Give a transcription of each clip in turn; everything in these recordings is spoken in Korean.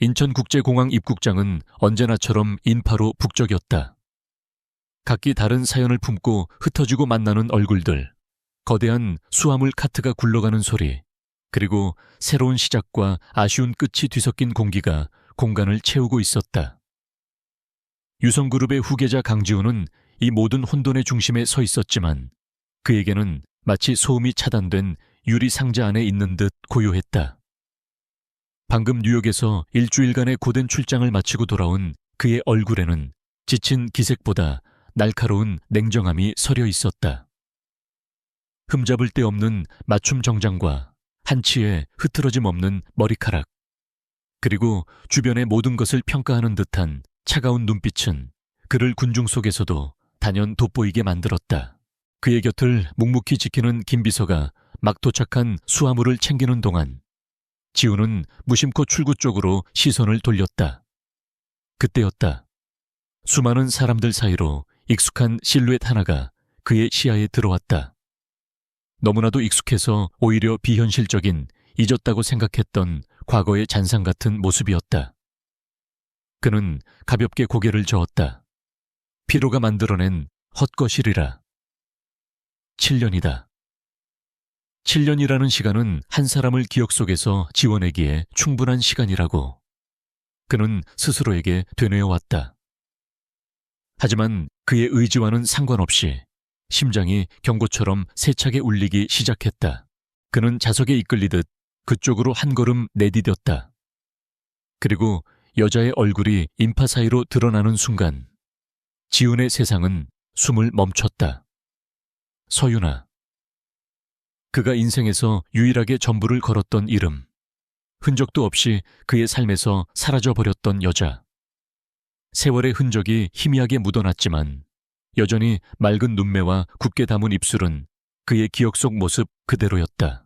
인천국제공항 입국장은 언제나처럼 인파로 북적였다. 각기 다른 사연을 품고 흩어지고 만나는 얼굴들, 거대한 수화물 카트가 굴러가는 소리, 그리고 새로운 시작과 아쉬운 끝이 뒤섞인 공기가 공간을 채우고 있었다. 유성그룹의 후계자 강지훈은 이 모든 혼돈의 중심에 서 있었지만 그에게는 마치 소음이 차단된 유리 상자 안에 있는 듯 고요했다. 방금 뉴욕에서 일주일간의 고된 출장을 마치고 돌아온 그의 얼굴에는 지친 기색보다 날카로운 냉정함이 서려 있었다. 흠잡을 데 없는 맞춤 정장과 한치의 흐트러짐 없는 머리카락, 그리고 주변의 모든 것을 평가하는 듯한 차가운 눈빛은 그를 군중 속에서도 단연 돋보이게 만들었다. 그의 곁을 묵묵히 지키는 김비서가 막 도착한 수화물을 챙기는 동안 지훈은 무심코 출구 쪽으로 시선을 돌렸다. 그때였다. 수많은 사람들 사이로 익숙한 실루엣 하나가 그의 시야에 들어왔다. 너무나도 익숙해서 오히려 비현실적인, 잊었다고 생각했던 과거의 잔상 같은 모습이었다. 그는 가볍게 고개를 저었다. 피로가 만들어낸 헛것이리라. 7년이다. 7년이라는 시간은 한 사람을 기억 속에서 지워내기에 충분한 시간이라고 그는 스스로에게 되뇌어왔다. 하지만 그의 의지와는 상관없이 심장이 경고처럼 세차게 울리기 시작했다. 그는 자석에 이끌리듯 그쪽으로 한 걸음 내디뎠다. 그리고 여자의 얼굴이 인파 사이로 드러나는 순간 지훈의 세상은 숨을 멈췄다. 서윤아. 그가 인생에서 유일하게 전부를 걸었던 이름. 흔적도 없이 그의 삶에서 사라져버렸던 여자. 세월의 흔적이 희미하게 묻어났지만 여전히 맑은 눈매와 굳게 담은 입술은 그의 기억 속 모습 그대로였다.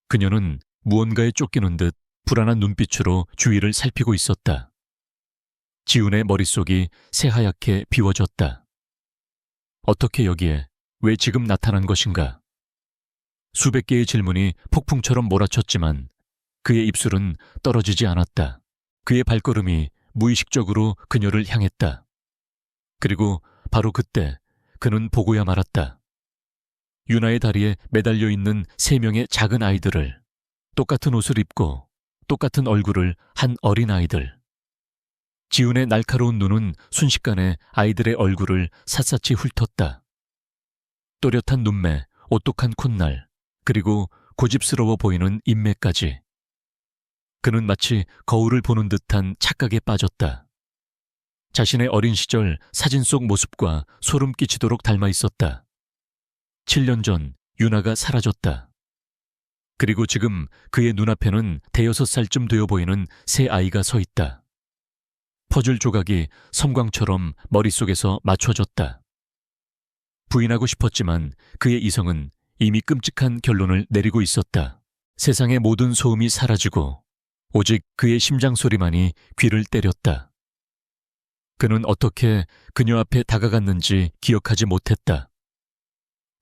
그녀는 무언가에 쫓기는 듯 불안한 눈빛으로 주위를 살피고 있었다. 지훈의 머릿속이 새하얗게 비워졌다. 어떻게 여기에, 왜 지금 나타난 것인가? 수백 개의 질문이 폭풍처럼 몰아쳤지만 그의 입술은 떨어지지 않았다. 그의 발걸음이 무의식적으로 그녀를 향했다. 그리고 바로 그때 그는 보고야 말았다. 유나의 다리에 매달려 있는 3명의 작은 아이들을, 똑같은 옷을 입고 똑같은 얼굴을 한 어린 아이들. 지훈의 날카로운 눈은 순식간에 아이들의 얼굴을 샅샅이 훑었다. 또렷한 눈매, 오똑한 콧날, 그리고 고집스러워 보이는 인매까지. 그는 마치 거울을 보는 듯한 착각에 빠졌다. 자신의 어린 시절 사진 속 모습과 소름 끼치도록 닮아 있었다. 7년 전 유나가 사라졌다. 그리고 지금 그의 눈앞에는 5살쯤 되어 보이는 새 아이가 서 있다. 퍼즐 조각이 섬광처럼 머릿속에서 맞춰졌다. 부인하고 싶었지만 그의 이성은 이미 끔찍한 결론을 내리고 있었다. 세상의 모든 소음이 사라지고 오직 그의 심장 소리만이 귀를 때렸다. 그는 어떻게 그녀 앞에 다가갔는지 기억하지 못했다.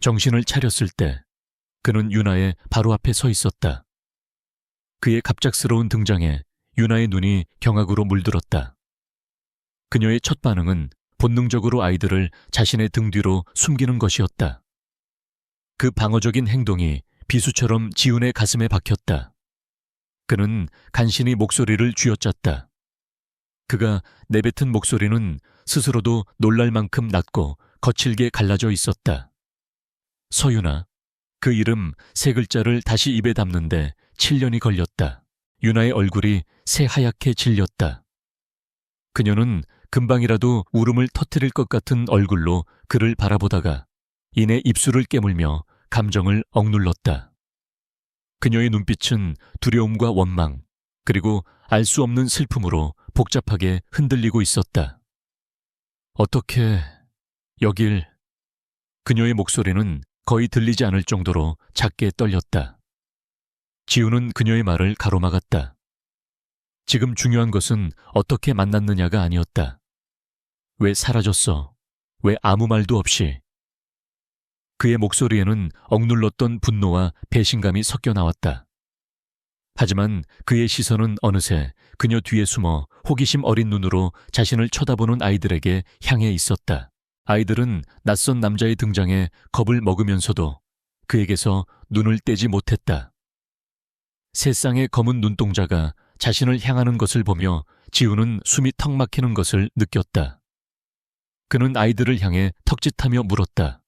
정신을 차렸을 때 그는 유나의 바로 앞에 서 있었다. 그의 갑작스러운 등장에 유나의 눈이 경악으로 물들었다. 그녀의 첫 반응은 본능적으로 아이들을 자신의 등 뒤로 숨기는 것이었다. 그 방어적인 행동이 비수처럼 지훈의 가슴에 박혔다. 그는 간신히 목소리를 쥐어짰다. 그가 내뱉은 목소리는 스스로도 놀랄 만큼 낮고 거칠게 갈라져 있었다. 서윤아. 그 이름 3글자를 다시 입에 담는데 7년이 걸렸다. 유나의 얼굴이 새하얗게 질렸다. 그녀는 금방이라도 울음을 터뜨릴 것 같은 얼굴로 그를 바라보다가 이내 입술을 깨물며 감정을 억눌렀다. 그녀의 눈빛은 두려움과 원망, 그리고 알 수 없는 슬픔으로 복잡하게 흔들리고 있었다. 어떻게 여길... 그녀의 목소리는 거의 들리지 않을 정도로 작게 떨렸다. 지훈은 그녀의 말을 가로막았다. 지금 중요한 것은 어떻게 만났느냐가 아니었다. 왜 사라졌어? 왜 아무 말도 없이? 그의 목소리에는 억눌렀던 분노와 배신감이 섞여 나왔다. 하지만 그의 시선은 어느새 그녀 뒤에 숨어 호기심 어린 눈으로 자신을 쳐다보는 아이들에게 향해 있었다. 아이들은 낯선 남자의 등장에 겁을 먹으면서도 그에게서 눈을 떼지 못했다. 세 쌍의 검은 눈동자가 자신을 향하는 것을 보며 지우는 숨이 턱 막히는 것을 느꼈다. 그는 아이들을 향해 턱짓하며 물었다.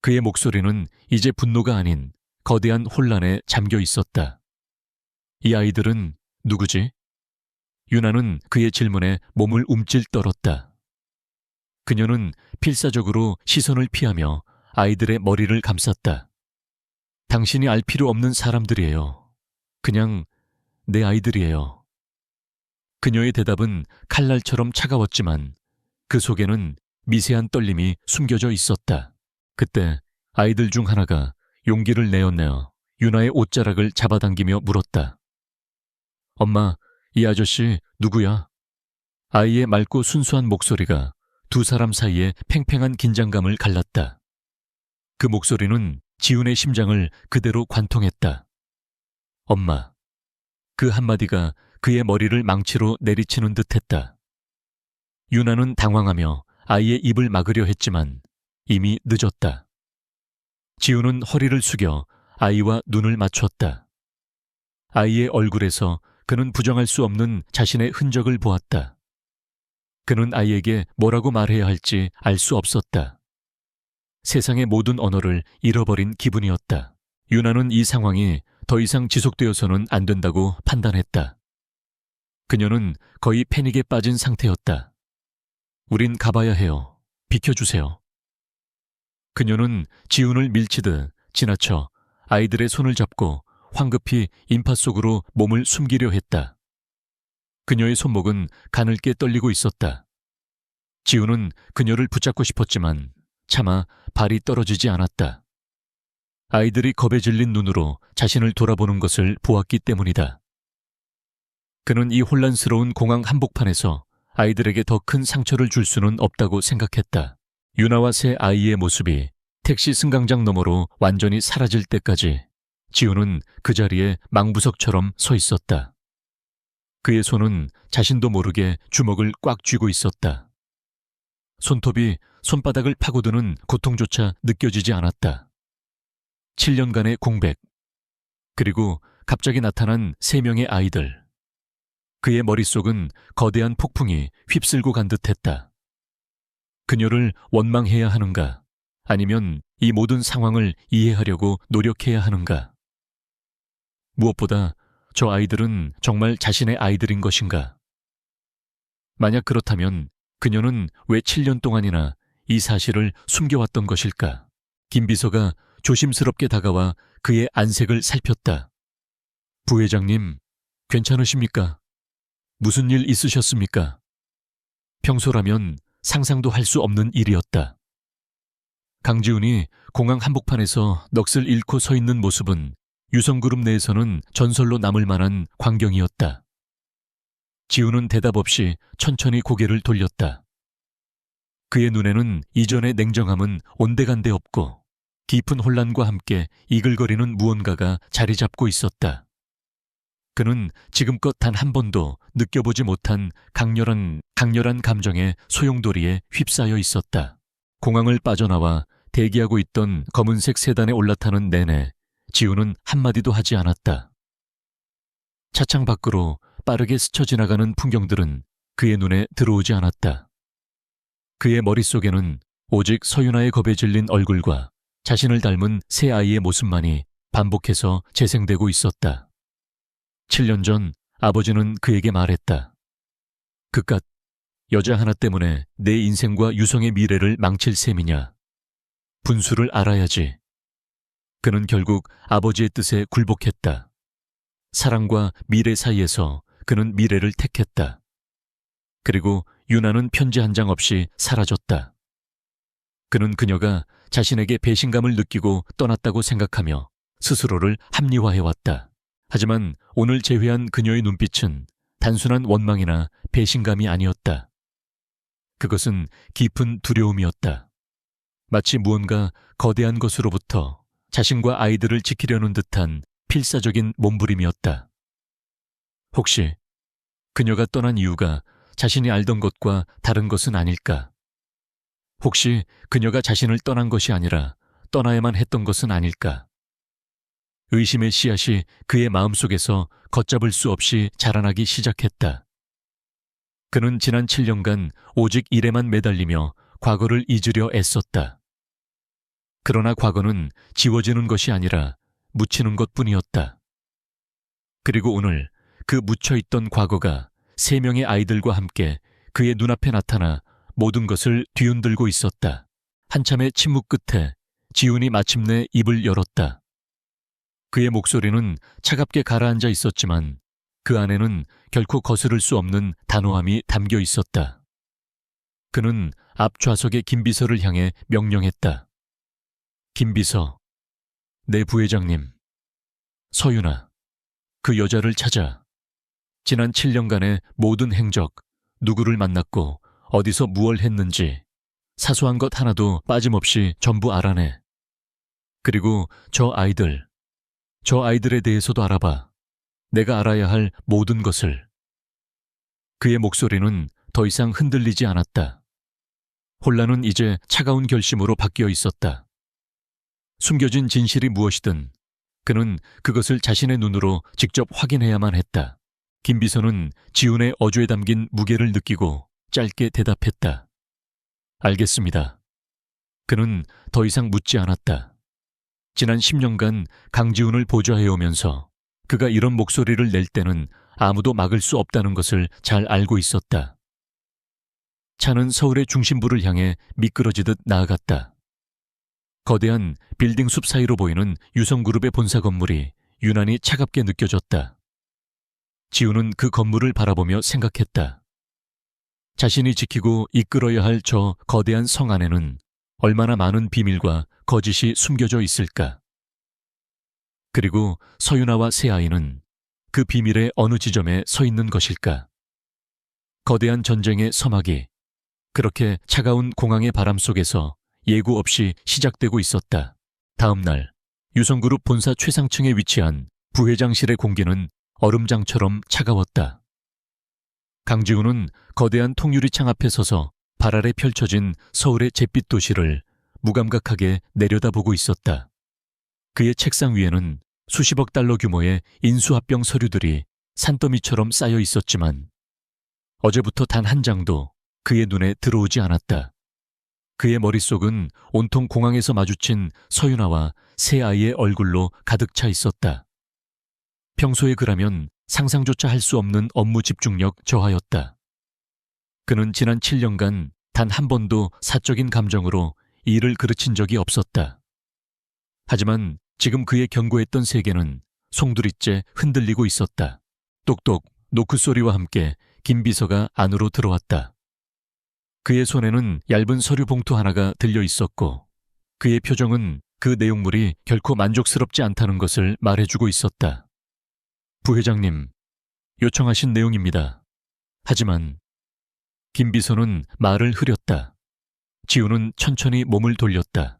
그의 목소리는 이제 분노가 아닌 거대한 혼란에 잠겨 있었다. 이 아이들은 누구지? 유나는 그의 질문에 몸을 움찔 떨었다. 그녀는 필사적으로 시선을 피하며 아이들의 머리를 감쌌다. 당신이 알 필요 없는 사람들이에요. 그냥 내 아이들이에요. 그녀의 대답은 칼날처럼 차가웠지만 그 속에는 미세한 떨림이 숨겨져 있었다. 그때 아이들 중 하나가 용기를 내어내어 유나의 옷자락을 잡아당기며 물었다. 엄마, 이 아저씨 누구야? 아이의 맑고 순수한 목소리가 두 사람 사이에 팽팽한 긴장감을 갈랐다. 그 목소리는 지훈의 심장을 그대로 관통했다. 엄마. 그 한마디가 그의 머리를 망치로 내리치는 듯했다. 유나는 당황하며 아이의 입을 막으려 했지만 이미 늦었다. 지훈은 허리를 숙여 아이와 눈을 맞췄다. 아이의 얼굴에서 그는 부정할 수 없는 자신의 흔적을 보았다. 그는 아이에게 뭐라고 말해야 할지 알 수 없었다. 세상의 모든 언어를 잃어버린 기분이었다. 유나는 이 상황이 더 이상 지속되어서는 안 된다고 판단했다. 그녀는 거의 패닉에 빠진 상태였다. 우린 가봐야 해요. 비켜주세요. 그녀는 지훈을 밀치듯 지나쳐 아이들의 손을 잡고 황급히 인파 속으로 몸을 숨기려 했다. 그녀의 손목은 가늘게 떨리고 있었다. 지훈은 그녀를 붙잡고 싶었지만 차마 발이 떨어지지 않았다. 아이들이 겁에 질린 눈으로 자신을 돌아보는 것을 보았기 때문이다. 그는 이 혼란스러운 공항 한복판에서 아이들에게 더 큰 상처를 줄 수는 없다고 생각했다. 유나와 새 아이의 모습이 택시 승강장 너머로 완전히 사라질 때까지 지훈은 그 자리에 망부석처럼 서 있었다. 그의 손은 자신도 모르게 주먹을 꽉 쥐고 있었다. 손톱이 손바닥을 파고드는 고통조차 느껴지지 않았다. 7년간의 공백, 그리고 갑자기 나타난 3명의 아이들. 그의 머릿속은 거대한 폭풍이 휩쓸고 간 듯했다. 그녀를 원망해야 하는가, 아니면 이 모든 상황을 이해하려고 노력해야 하는가? 무엇보다 저 아이들은 정말 자신의 아이들인 것인가? 만약 그렇다면 그녀는 왜 7년 동안이나 이 사실을 숨겨왔던 것일까? 김 비서가 조심스럽게 다가와 그의 안색을 살폈다. 부회장님, 괜찮으십니까? 무슨 일 있으셨습니까? 평소라면 상상도 할 수 없는 일이었다. 강지훈이 공항 한복판에서 넋을 잃고 서 있는 모습은 유성그룹 내에서는 전설로 남을 만한 광경이었다. 지훈은 대답 없이 천천히 고개를 돌렸다. 그의 눈에는 이전의 냉정함은 온데간데 없고 깊은 혼란과 함께 이글거리는 무언가가 자리 잡고 있었다. 그는 지금껏 단 한 번도 느껴보지 못한 강렬한 감정의 소용돌이에 휩싸여 있었다. 공항을 빠져나와 대기하고 있던 검은색 세단에 올라타는 내내 지훈은 한마디도 하지 않았다. 차창 밖으로 빠르게 스쳐 지나가는 풍경들은 그의 눈에 들어오지 않았다. 그의 머릿속에는 오직 서윤아의 겁에 질린 얼굴과 자신을 닮은 새 아이의 모습만이 반복해서 재생되고 있었다. 7년 전 아버지는 그에게 말했다. 그깟 여자 하나 때문에 내 인생과 유성의 미래를 망칠 셈이냐. 분수를 알아야지. 그는 결국 아버지의 뜻에 굴복했다. 사랑과 미래 사이에서 그는 미래를 택했다. 그리고 유나는 편지 한 장 없이 사라졌다. 그는 그녀가 자신에게 배신감을 느끼고 떠났다고 생각하며 스스로를 합리화해왔다. 하지만 오늘 재회한 그녀의 눈빛은 단순한 원망이나 배신감이 아니었다. 그것은 깊은 두려움이었다. 마치 무언가 거대한 것으로부터 자신과 아이들을 지키려는 듯한 필사적인 몸부림이었다. 혹시 그녀가 떠난 이유가 자신이 알던 것과 다른 것은 아닐까? 혹시 그녀가 자신을 떠난 것이 아니라 떠나야만 했던 것은 아닐까? 의심의 씨앗이 그의 마음속에서 걷잡을 수 없이 자라나기 시작했다. 그는 지난 7년간 오직 일에만 매달리며 과거를 잊으려 애썼다. 그러나 과거는 지워지는 것이 아니라 묻히는 것뿐이었다. 그리고 오늘 그 묻혀있던 과거가 3명의 아이들과 함께 그의 눈앞에 나타나 모든 것을 뒤흔들고 있었다. 한참의 침묵 끝에 지훈이 마침내 입을 열었다. 그의 목소리는 차갑게 가라앉아 있었지만 그 안에는 결코 거스를 수 없는 단호함이 담겨 있었다. 그는 앞 좌석의 김비서를 향해 명령했다. 김비서, 내 부회장님, 서윤아, 그 여자를 찾아. 지난 7년간의 모든 행적, 누구를 만났고 어디서 무얼 했는지 사소한 것 하나도 빠짐없이 전부 알아내. 그리고 저 아이들에 대해서도 알아봐. 내가 알아야 할 모든 것을. 그의 목소리는 더 이상 흔들리지 않았다. 혼란은 이제 차가운 결심으로 바뀌어 있었다. 숨겨진 진실이 무엇이든 그는 그것을 자신의 눈으로 직접 확인해야만 했다. 김비서는 지훈의 어조에 담긴 무게를 느끼고 짧게 대답했다. 알겠습니다. 그는 더 이상 묻지 않았다. 지난 10년간 강지훈을 보좌해오면서 그가 이런 목소리를 낼 때는 아무도 막을 수 없다는 것을 잘 알고 있었다. 차는 서울의 중심부를 향해 미끄러지듯 나아갔다. 거대한 빌딩 숲 사이로 보이는 유성그룹의 본사 건물이 유난히 차갑게 느껴졌다. 지훈은 그 건물을 바라보며 생각했다. 자신이 지키고 이끌어야 할 저 거대한 성 안에는 얼마나 많은 비밀과 거짓이 숨겨져 있을까. 그리고 서윤아와 새 아이는 그 비밀의 어느 지점에 서 있는 것일까. 거대한 전쟁의 서막이 그렇게 차가운 공항의 바람 속에서 예고 없이 시작되고 있었다. 다음 날 유성그룹 본사 최상층에 위치한 부회장실의 공기는 얼음장처럼 차가웠다. 강지훈은 거대한 통유리창 앞에 서서 발 아래 펼쳐진 서울의 잿빛 도시를 무감각하게 내려다보고 있었다. 그의 책상 위에는 수십억 달러 규모의 인수합병 서류들이 산더미처럼 쌓여 있었지만 어제부터 단 한 장도 그의 눈에 들어오지 않았다. 그의 머릿속은 온통 공항에서 마주친 서윤아와 새 아이의 얼굴로 가득 차 있었다. 평소에 그라면 상상조차 할 수 없는 업무 집중력 저하였다. 그는 지난 7년간 단 한 번도 사적인 감정으로 일을 그르친 적이 없었다. 하지만 지금 그의 견고했던 세계는 송두리째 흔들리고 있었다. 똑똑 노크 소리와 함께 김 비서가 안으로 들어왔다. 그의 손에는 얇은 서류 봉투 하나가 들려 있었고 그의 표정은 그 내용물이 결코 만족스럽지 않다는 것을 말해주고 있었다. 부회장님, 요청하신 내용입니다. 하지만 김 비서는 말을 흐렸다. 지훈은 천천히 몸을 돌렸다.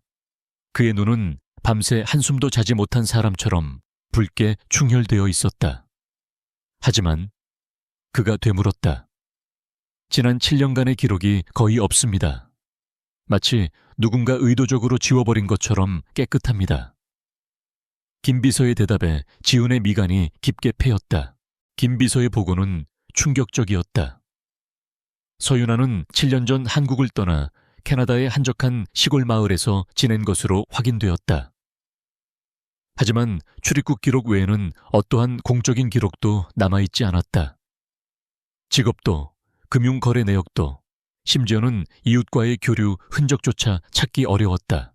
그의 눈은 밤새 한숨도 자지 못한 사람처럼 붉게 충혈되어 있었다. 하지만 그가 되물었다. 지난 7년간의 기록이 거의 없습니다. 마치 누군가 의도적으로 지워버린 것처럼 깨끗합니다. 김 비서의 대답에 지훈의 미간이 깊게 패였다. 김 비서의 보고는 충격적이었다. 서윤아는 7년 전 한국을 떠나 캐나다의 한적한 시골 마을에서 지낸 것으로 확인되었다. 하지만 출입국 기록 외에는 어떠한 공적인 기록도 남아있지 않았다. 직업도, 금융거래 내역도, 심지어는 이웃과의 교류 흔적조차 찾기 어려웠다.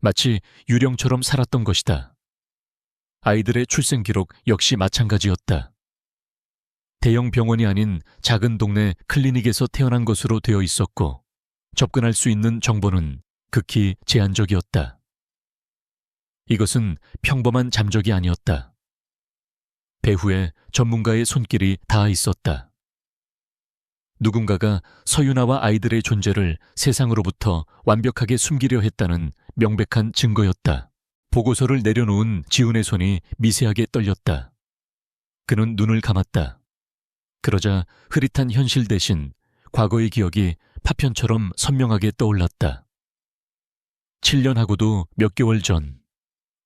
마치 유령처럼 살았던 것이다. 아이들의 출생 기록 역시 마찬가지였다. 대형 병원이 아닌 작은 동네 클리닉에서 태어난 것으로 되어 있었고 접근할 수 있는 정보는 극히 제한적이었다. 이것은 평범한 잠적이 아니었다. 배후에 전문가의 손길이 닿아 있었다. 누군가가 서윤아와 아이들의 존재를 세상으로부터 완벽하게 숨기려 했다는 명백한 증거였다. 보고서를 내려놓은 지훈의 손이 미세하게 떨렸다. 그는 눈을 감았다. 그러자 흐릿한 현실 대신 과거의 기억이 파편처럼 선명하게 떠올랐다. 7년하고도 몇 개월 전,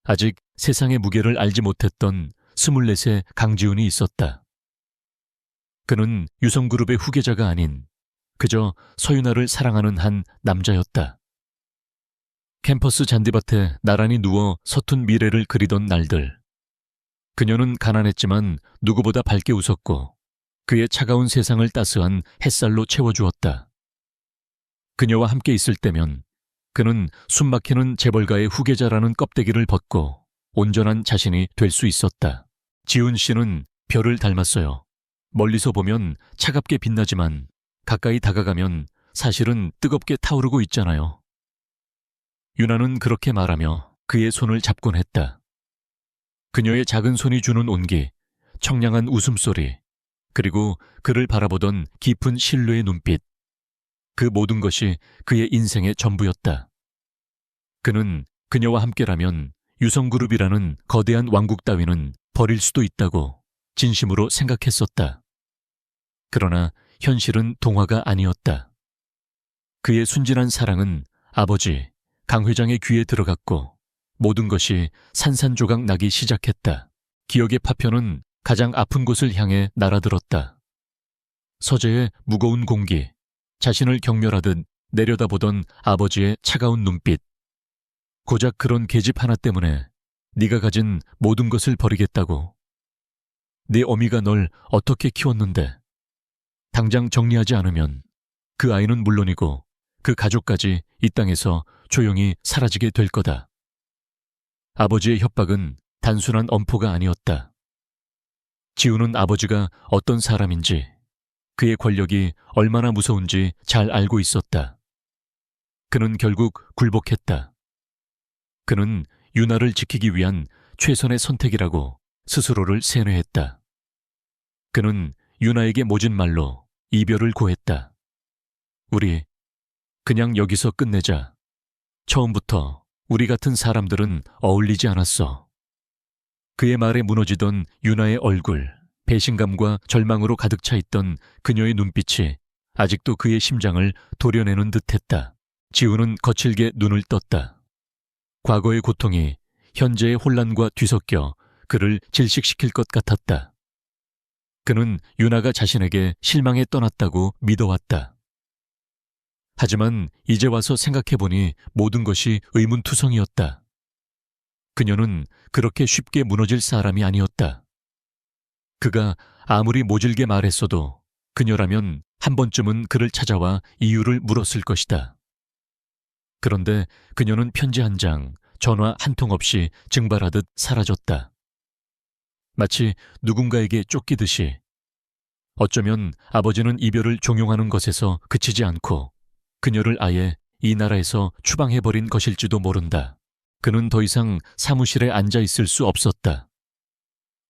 아직 세상의 무게를 알지 못했던 24세 강지훈이 있었다. 그는 유성그룹의 후계자가 아닌 그저 서윤아를 사랑하는 한 남자였다. 캠퍼스 잔디밭에 나란히 누워 서툰 미래를 그리던 날들. 그녀는 가난했지만 누구보다 밝게 웃었고 그의 차가운 세상을 따스한 햇살로 채워주었다. 그녀와 함께 있을 때면 그는 숨막히는 재벌가의 후계자라는 껍데기를 벗고 온전한 자신이 될 수 있었다. 지훈 씨는 별을 닮았어요. 멀리서 보면 차갑게 빛나지만 가까이 다가가면 사실은 뜨겁게 타오르고 있잖아요. 유나는 그렇게 말하며 그의 손을 잡곤 했다. 그녀의 작은 손이 주는 온기, 청량한 웃음소리, 그리고 그를 바라보던 깊은 신뢰의 눈빛. 그 모든 것이 그의 인생의 전부였다. 그는 그녀와 함께라면 유성그룹이라는 거대한 왕국 따위는 버릴 수도 있다고 진심으로 생각했었다. 그러나 현실은 동화가 아니었다. 그의 순진한 사랑은 아버지 강 회장의 귀에 들어갔고 모든 것이 산산조각 나기 시작했다. 기억의 파편은 가장 아픈 곳을 향해 날아들었다. 서재의 무거운 공기, 자신을 경멸하듯 내려다보던 아버지의 차가운 눈빛. 고작 그런 계집 하나 때문에 네가 가진 모든 것을 버리겠다고. 네 어미가 널 어떻게 키웠는데 당장 정리하지 않으면 그 아이는 물론이고 그 가족까지 이 땅에서 조용히 사라지게 될 거다. 아버지의 협박은 단순한 엄포가 아니었다. 지우는 아버지가 어떤 사람인지, 그의 권력이 얼마나 무서운지 잘 알고 있었다. 그는 결국 굴복했다. 그는 유나를 지키기 위한 최선의 선택이라고 스스로를 세뇌했다. 그는 유나에게 모진 말로 이별을 고했다. 우리 그냥 여기서 끝내자. 처음부터 우리 같은 사람들은 어울리지 않았어. 그의 말에 무너지던 유나의 얼굴, 배신감과 절망으로 가득 차 있던 그녀의 눈빛이 아직도 그의 심장을 도려내는 듯했다. 지우는 거칠게 눈을 떴다. 과거의 고통이 현재의 혼란과 뒤섞여 그를 질식시킬 것 같았다. 그는 유나가 자신에게 실망해 떠났다고 믿어왔다. 하지만 이제 와서 생각해보니 모든 것이 의문투성이었다. 그녀는 그렇게 쉽게 무너질 사람이 아니었다. 그가 아무리 모질게 말했어도 그녀라면 한 번쯤은 그를 찾아와 이유를 물었을 것이다. 그런데 그녀는 편지 한 장, 전화 한 통 없이 증발하듯 사라졌다. 마치 누군가에게 쫓기듯이. 어쩌면 아버지는 이별을 종용하는 것에서 그치지 않고 그녀를 아예 이 나라에서 추방해버린 것일지도 모른다. 그는 더 이상 사무실에 앉아 있을 수 없었다.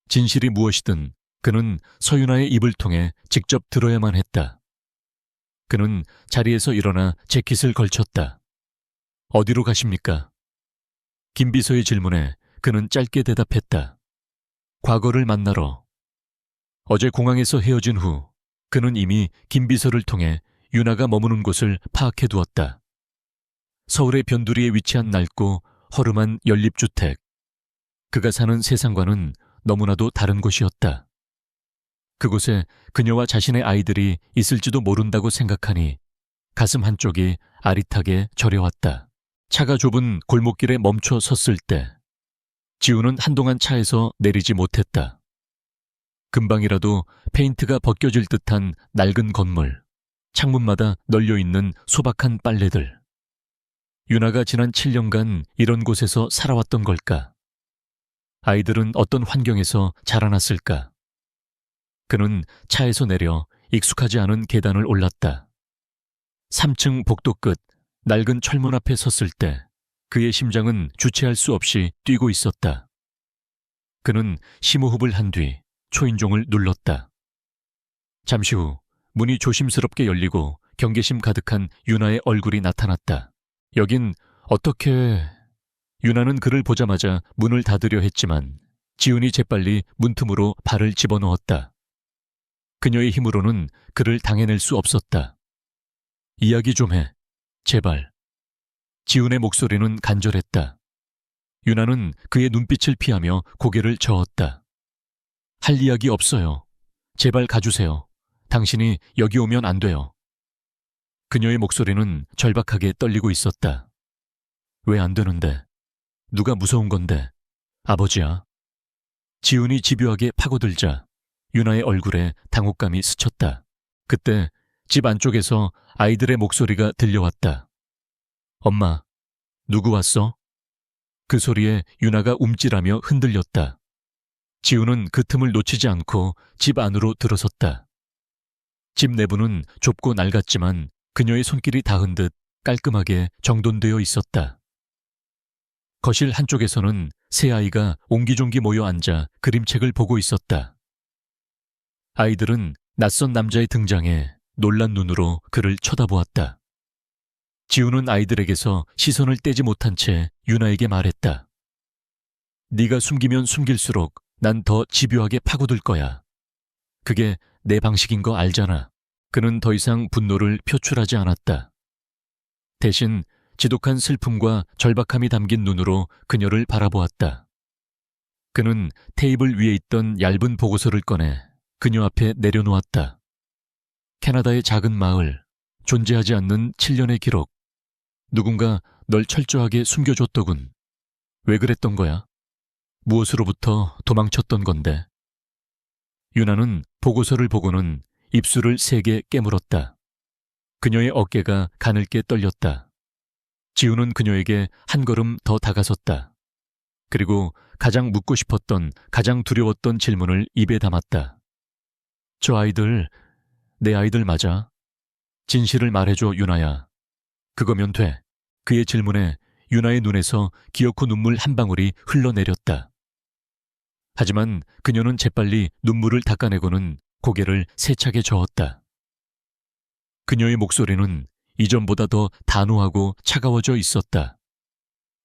진실이 무엇이든 그는 서윤아의 입을 통해 직접 들어야만 했다. 그는 자리에서 일어나 재킷을 걸쳤다. 어디로 가십니까? 김비서의 질문에 그는 짧게 대답했다. 과거를 만나러. 어제 공항에서 헤어진 후 그는 이미 김비서를 통해 유나가 머무는 곳을 파악해 두었다. 서울의 변두리에 위치한 낡고 허름한 연립주택. 그가 사는 세상과는 너무나도 다른 곳이었다. 그곳에 그녀와 자신의 아이들이 있을지도 모른다고 생각하니 가슴 한쪽이 아릿하게 저려왔다. 차가 좁은 골목길에 멈춰 섰을 때 지우는 한동안 차에서 내리지 못했다. 금방이라도 페인트가 벗겨질 듯한 낡은 건물, 창문마다 널려있는 소박한 빨래들. 유나가 지난 7년간 이런 곳에서 살아왔던 걸까? 아이들은 어떤 환경에서 자라났을까? 그는 차에서 내려 익숙하지 않은 계단을 올랐다. 3층 복도 끝 낡은 철문 앞에 섰을 때 그의 심장은 주체할 수 없이 뛰고 있었다. 그는 심호흡을 한 뒤 초인종을 눌렀다. 잠시 후 문이 조심스럽게 열리고 경계심 가득한 유나의 얼굴이 나타났다. 여긴 어떻게... 유나는 그를 보자마자 문을 닫으려 했지만 지훈이 재빨리 문틈으로 발을 집어넣었다. 그녀의 힘으로는 그를 당해낼 수 없었다. 이야기 좀 해. 제발. 지훈의 목소리는 간절했다. 유나는 그의 눈빛을 피하며 고개를 저었다. 할 이야기 없어요. 제발 가주세요. 당신이 여기 오면 안 돼요. 그녀의 목소리는 절박하게 떨리고 있었다. 왜 안 되는데? 누가 무서운 건데? 아버지야. 지훈이 집요하게 파고들자 유나의 얼굴에 당혹감이 스쳤다. 그때 집 안쪽에서 아이들의 목소리가 들려왔다. 엄마, 누구 왔어? 그 소리에 유나가 움찔하며 흔들렸다. 지훈은 그 틈을 놓치지 않고 집 안으로 들어섰다. 집 내부는 좁고 낡았지만 그녀의 손길이 닿은 듯 깔끔하게 정돈되어 있었다. 거실 한쪽에서는 세 아이가 옹기종기 모여 앉아 그림책을 보고 있었다. 아이들은 낯선 남자의 등장에 놀란 눈으로 그를 쳐다보았다. 지훈은 아이들에게서 시선을 떼지 못한 채 유나에게 말했다. 네가 숨기면 숨길수록 난 더 집요하게 파고들 거야. 그게 내 방식인 거 알잖아. 그는 더 이상 분노를 표출하지 않았다. 대신 지독한 슬픔과 절박함이 담긴 눈으로 그녀를 바라보았다. 그는 테이블 위에 있던 얇은 보고서를 꺼내 그녀 앞에 내려놓았다. 캐나다의 작은 마을, 존재하지 않는 7년의 기록. 누군가 널 철저하게 숨겨줬더군. 왜 그랬던 거야? 무엇으로부터 도망쳤던 건데? 유나는 보고서를 보고는 입술을 세게 깨물었다. 그녀의 어깨가 가늘게 떨렸다. 지훈은 그녀에게 한 걸음 더 다가섰다. 그리고 가장 묻고 싶었던, 가장 두려웠던 질문을 입에 담았다. 저 아이들, 내 아이들 맞아? 진실을 말해줘, 유나야. 그거면 돼. 그의 질문에 유나의 눈에서 기어코 눈물 한 방울이 흘러내렸다. 하지만 그녀는 재빨리 눈물을 닦아내고는 고개를 세차게 저었다. 그녀의 목소리는 이전보다 더 단호하고 차가워져 있었다.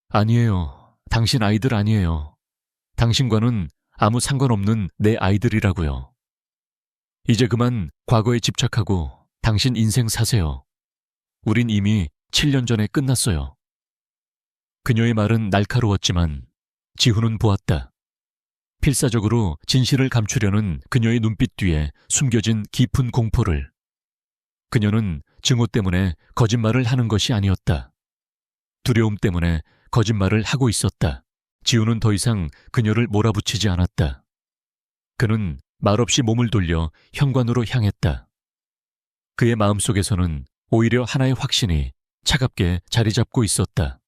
아니에요. 당신 아이들 아니에요. 당신과는 아무 상관없는 내 아이들이라고요. 이제 그만 과거에 집착하고 당신 인생 사세요. 우린 이미 7년 전에 끝났어요. 그녀의 말은 날카로웠지만 지훈은 보았다. 필사적으로 진실을 감추려는 그녀의 눈빛 뒤에 숨겨진 깊은 공포를. 그녀는 증오 때문에 거짓말을 하는 것이 아니었다. 두려움 때문에 거짓말을 하고 있었다. 지훈은 더 이상 그녀를 몰아붙이지 않았다. 그는 말없이 몸을 돌려 현관으로 향했다. 그의 마음속에서는 오히려 하나의 확신이 차갑게 자리 잡고 있었다.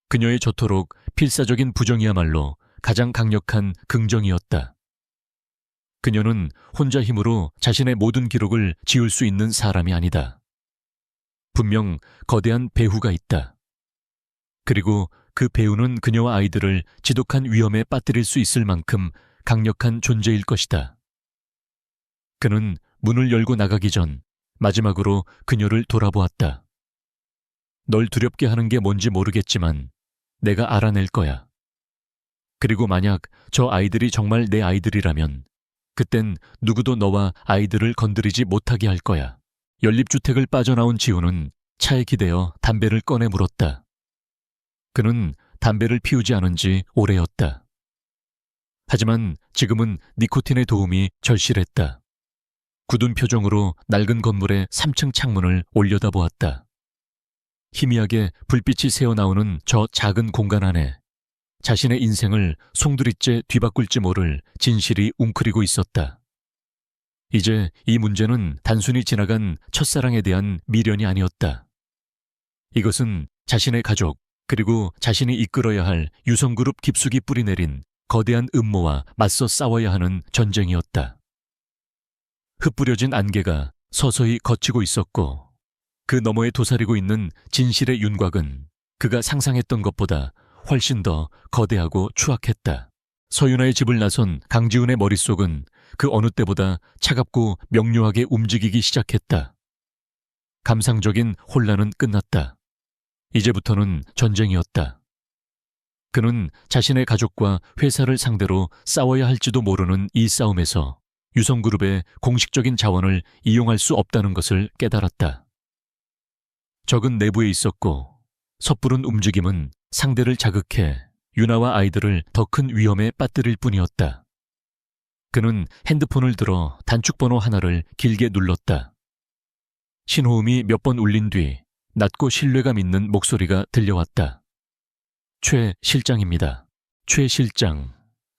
그녀의 저토록 필사적인 부정이야말로 가장 강력한 긍정이었다. 그녀는 혼자 힘으로 자신의 모든 기록을 지울 수 있는 사람이 아니다. 분명 거대한 배후가 있다. 그리고 그 배후는 그녀와 아이들을 지독한 위험에 빠뜨릴 수 있을 만큼 강력한 존재일 것이다. 그는 문을 열고 나가기 전 마지막으로 그녀를 돌아보았다. 널 두렵게 하는 게 뭔지 모르겠지만 내가 알아낼 거야. 그리고 만약 저 아이들이 정말 내 아이들이라면 그땐 누구도 너와 아이들을 건드리지 못하게 할 거야. 연립주택을 빠져나온 지훈은 차에 기대어 담배를 꺼내 물었다. 그는 담배를 피우지 않은 지 오래였다. 하지만 지금은 니코틴의 도움이 절실했다. 굳은 표정으로 낡은 건물의 3층 창문을 올려다보았다. 희미하게 불빛이 새어나오는 저 작은 공간 안에 자신의 인생을 송두리째 뒤바꿀지 모를 진실이 웅크리고 있었다. 이제 이 문제는 단순히 지나간 첫사랑에 대한 미련이 아니었다. 이것은 자신의 가족, 그리고 자신이 이끌어야 할 유성그룹 깊숙이 뿌리내린 거대한 음모와 맞서 싸워야 하는 전쟁이었다. 흩뿌려진 안개가 서서히 걷히고 있었고 그 너머에 도사리고 있는 진실의 윤곽은 그가 상상했던 것보다 훨씬 더 거대하고 추악했다. 서윤아의 집을 나선 강지훈의 머릿속은 그 어느 때보다 차갑고 명료하게 움직이기 시작했다. 감상적인 혼란은 끝났다. 이제부터는 전쟁이었다. 그는 자신의 가족과 회사를 상대로 싸워야 할지도 모르는 이 싸움에서 유성그룹의 공식적인 자원을 이용할 수 없다는 것을 깨달았다. 적은 내부에 있었고 섣부른 움직임은 상대를 자극해 유나와 아이들을 더 큰 위험에 빠뜨릴 뿐이었다. 그는 핸드폰을 들어 단축번호 하나를 길게 눌렀다. 신호음이 몇 번 울린 뒤 낮고 신뢰감 있는 목소리가 들려왔다. 최 실장입니다. 최 실장.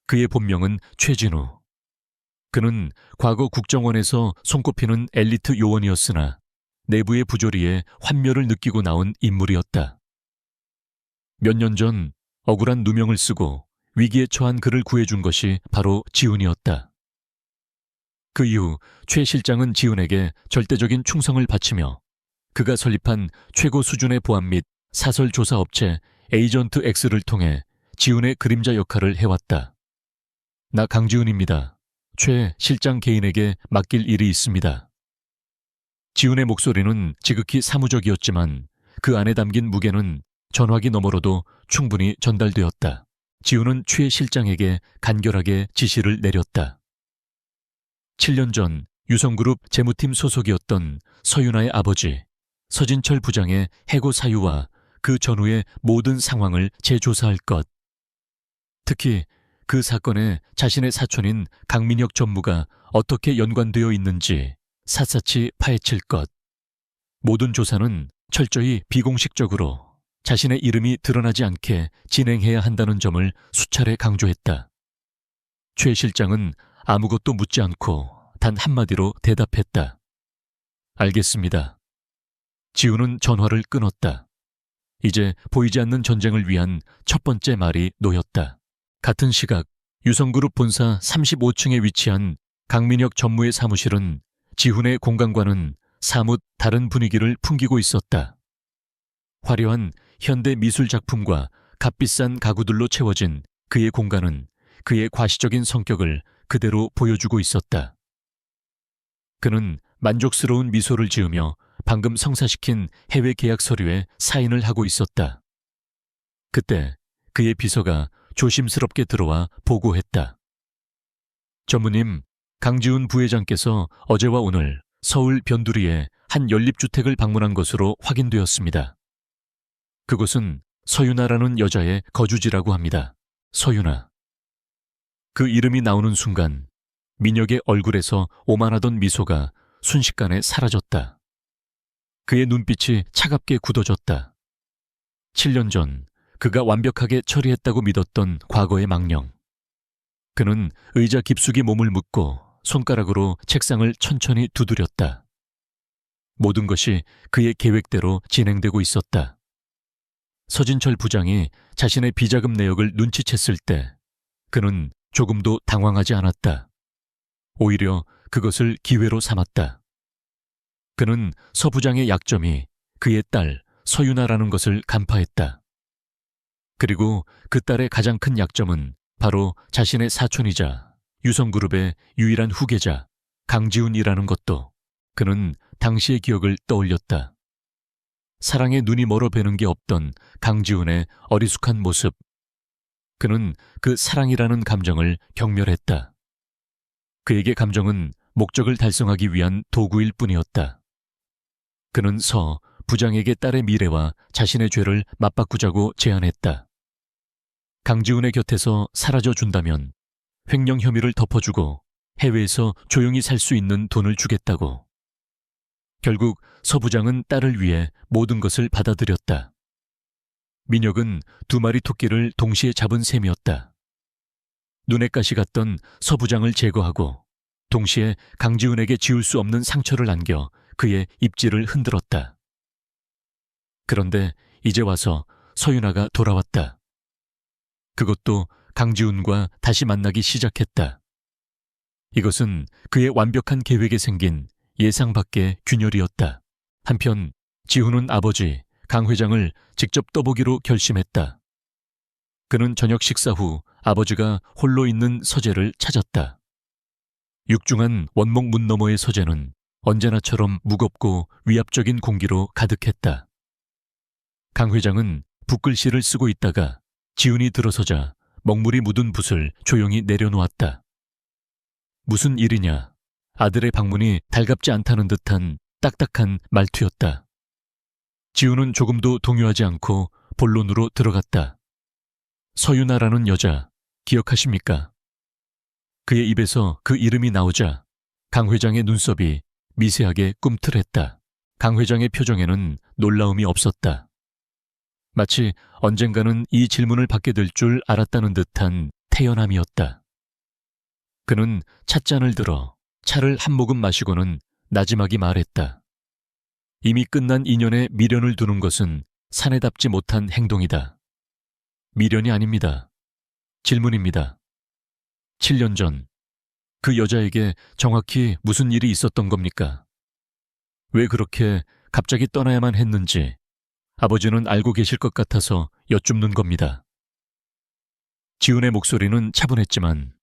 그의 본명은 최진우. 그는 과거 국정원에서 손꼽히는 엘리트 요원이었으나 내부의 부조리에 환멸을 느끼고 나온 인물이었다. 몇 년 전 억울한 누명을 쓰고 위기에 처한 그를 구해준 것이 바로 지훈이었다. 그 이후 최 실장은 지훈에게 절대적인 충성을 바치며 그가 설립한 최고 수준의 보안 및 사설 조사 업체 에이전트 X를 통해 지훈의 그림자 역할을 해왔다. 나 강지훈입니다. 최 실장 개인에게 맡길 일이 있습니다. 지훈의 목소리는 지극히 사무적이었지만 그 안에 담긴 무게는 전화기 너머로도 충분히 전달되었다. 지훈은 최 실장에게 간결하게 지시를 내렸다. 7년 전 유성그룹 재무팀 소속이었던 서윤아의 아버지 서진철 부장의 해고 사유와 그 전후의 모든 상황을 재조사할 것. 특히 그 사건에 자신의 사촌인 강민혁 전무가 어떻게 연관되어 있는지 샅샅이 파헤칠 것. 모든 조사는 철저히 비공식적으로 자신의 이름이 드러나지 않게 진행해야 한다는 점을 수차례 강조했다. 최 실장은 아무것도 묻지 않고 단 한마디로 대답했다. 알겠습니다. 지훈은 전화를 끊었다. 이제 보이지 않는 전쟁을 위한 첫 번째 말이 놓였다. 같은 시각 유성그룹 본사 35층에 위치한 강민혁 전무의 사무실은 지훈의 공간과는 사뭇 다른 분위기를 풍기고 있었다. 화려한 현대 미술 작품과 값비싼 가구들로 채워진 그의 공간은 그의 과시적인 성격을 그대로 보여주고 있었다. 그는 만족스러운 미소를 지으며 방금 성사시킨 해외 계약 서류에 사인을 하고 있었다. 그때 그의 비서가 조심스럽게 들어와 보고했다. 전무님, 강지훈 부회장께서 어제와 오늘 서울 변두리에 한 연립주택을 방문한 것으로 확인되었습니다. 그곳은 서윤아라는 여자의 거주지라고 합니다. 서윤아. 그 이름이 나오는 순간 민혁의 얼굴에서 오만하던 미소가 순식간에 사라졌다. 그의 눈빛이 차갑게 굳어졌다. 7년 전 그가 완벽하게 처리했다고 믿었던 과거의 망령. 그는 의자 깊숙이 몸을 묻고 손가락으로 책상을 천천히 두드렸다. 모든 것이 그의 계획대로 진행되고 있었다. 서진철 부장이 자신의 비자금 내역을 눈치챘을 때 그는 조금도 당황하지 않았다. 오히려 그것을 기회로 삼았다. 그는 서 부장의 약점이 그의 딸 서윤아라는 것을 간파했다. 그리고 그 딸의 가장 큰 약점은 바로 자신의 사촌이자 유성그룹의 유일한 후계자 강지훈이라는 것도 그는 당시의 기억을 떠올렸다. 사랑에 눈이 멀어 뵈는 게 없던 강지훈의 어리숙한 모습. 그는 그 사랑이라는 감정을 경멸했다. 그에게 감정은 목적을 달성하기 위한 도구일 뿐이었다. 그는 서 부장에게 딸의 미래와 자신의 죄를 맞바꾸자고 제안했다. 강지훈의 곁에서 사라져 준다면 횡령 혐의를 덮어주고 해외에서 조용히 살 수 있는 돈을 주겠다고. 결국 서 부장은 딸을 위해 모든 것을 받아들였다. 민혁은 2마리 토끼를 동시에 잡은 셈이었다. 눈에 가시 갔던 서 부장을 제거하고 동시에 강지훈에게 지울 수 없는 상처를 안겨 그의 입지를 흔들었다. 그런데 이제 와서 서윤아가 돌아왔다. 그것도 강지훈과 다시 만나기 시작했다. 이것은 그의 완벽한 계획에 생긴 예상 밖의 균열이었다. 한편 지훈은 아버지 강 회장을 직접 떠보기로 결심했다. 그는 저녁 식사 후 아버지가 홀로 있는 서재를 찾았다. 육중한 원목 문 너머의 서재는 언제나처럼 무겁고 위압적인 공기로 가득했다. 강 회장은 붓글씨를 쓰고 있다가 지훈이 들어서자 먹물이 묻은 붓을 조용히 내려놓았다. 무슨 일이냐? 아들의 방문이 달갑지 않다는 듯한 딱딱한 말투였다. 지훈은 조금도 동요하지 않고 본론으로 들어갔다. 서유나라는 여자 기억하십니까? 그의 입에서 그 이름이 나오자 강 회장의 눈썹이 미세하게 꿈틀했다. 강 회장의 표정에는 놀라움이 없었다. 마치 언젠가는 이 질문을 받게 될 줄 알았다는 듯한 태연함이었다. 그는 찻잔을 들어 차를 한 모금 마시고는 나지막이 말했다. 이미 끝난 인연에 미련을 두는 것은 사내답지 못한 행동이다. 미련이 아닙니다. 질문입니다. 7년 전 그 여자에게 정확히 무슨 일이 있었던 겁니까? 왜 그렇게 갑자기 떠나야만 했는지 아버지는 알고 계실 것 같아서 여쭙는 겁니다. 지훈의 목소리는 차분했지만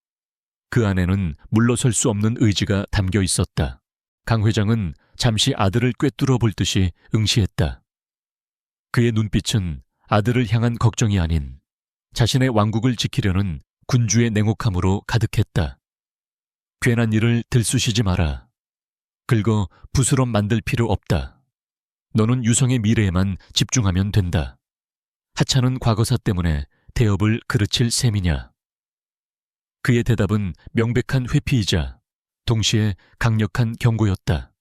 그 안에는 물러설 수 없는 의지가 담겨 있었다. 강 회장은 잠시 아들을 꿰뚫어 볼 듯이 응시했다. 그의 눈빛은 아들을 향한 걱정이 아닌 자신의 왕국을 지키려는 군주의 냉혹함으로 가득했다. 괜한 일을 들쑤시지 마라. 긁어 부스럼 만들 필요 없다. 너는 유성의 미래에만 집중하면 된다. 하찮은 과거사 때문에 대업을 그르칠 셈이냐. 그의 대답은 명백한 회피이자 동시에 강력한 경고였다.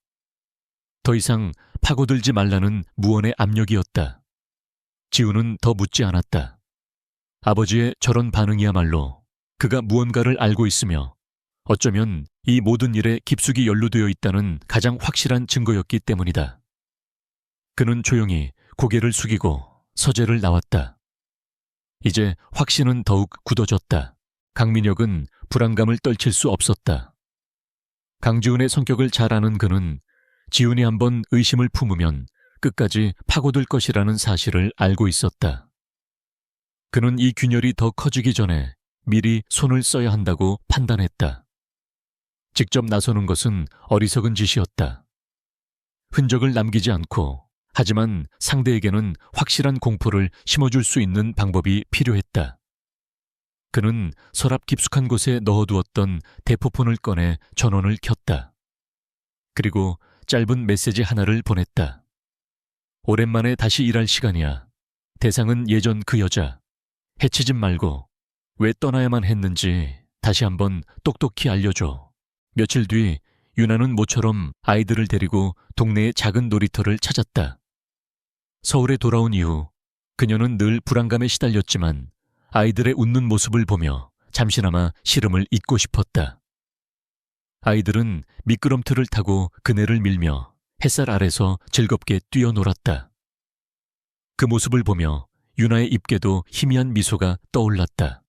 더 이상 파고들지 말라는 무언의 압력이었다. 지훈은 더 묻지 않았다. 아버지의 저런 반응이야말로 그가 무언가를 알고 있으며 어쩌면 이 모든 일에 깊숙이 연루되어 있다는 가장 확실한 증거였기 때문이다. 그는 조용히 고개를 숙이고 서재를 나왔다. 이제 확신은 더욱 굳어졌다. 강민혁은 불안감을 떨칠 수 없었다. 강지훈의 성격을 잘 아는 그는 지훈이 한번 의심을 품으면 끝까지 파고들 것이라는 사실을 알고 있었다. 그는 이 균열이 더 커지기 전에 미리 손을 써야 한다고 판단했다. 직접 나서는 것은 어리석은 짓이었다. 흔적을 남기지 않고 하지만 상대에게는 확실한 공포를 심어줄 수 있는 방법이 필요했다. 그는 서랍 깊숙한 곳에 넣어두었던 대포폰을 꺼내 전원을 켰다. 그리고 짧은 메시지 하나를 보냈다. 오랜만에 다시 일할 시간이야. 대상은 예전 그 여자. 해치지 말고 왜 떠나야만 했는지 다시 한번 똑똑히 알려줘. 며칠 뒤 유나는 모처럼 아이들을 데리고 동네의 작은 놀이터를 찾았다. 서울에 돌아온 이후 그녀는 늘 불안감에 시달렸지만 아이들의 웃는 모습을 보며 잠시나마 시름을 잊고 싶었다. 아이들은 미끄럼틀을 타고 그네를 밀며 햇살 아래서 즐겁게 뛰어놀았다. 그 모습을 보며 유나의 입게도 희미한 미소가 떠올랐다.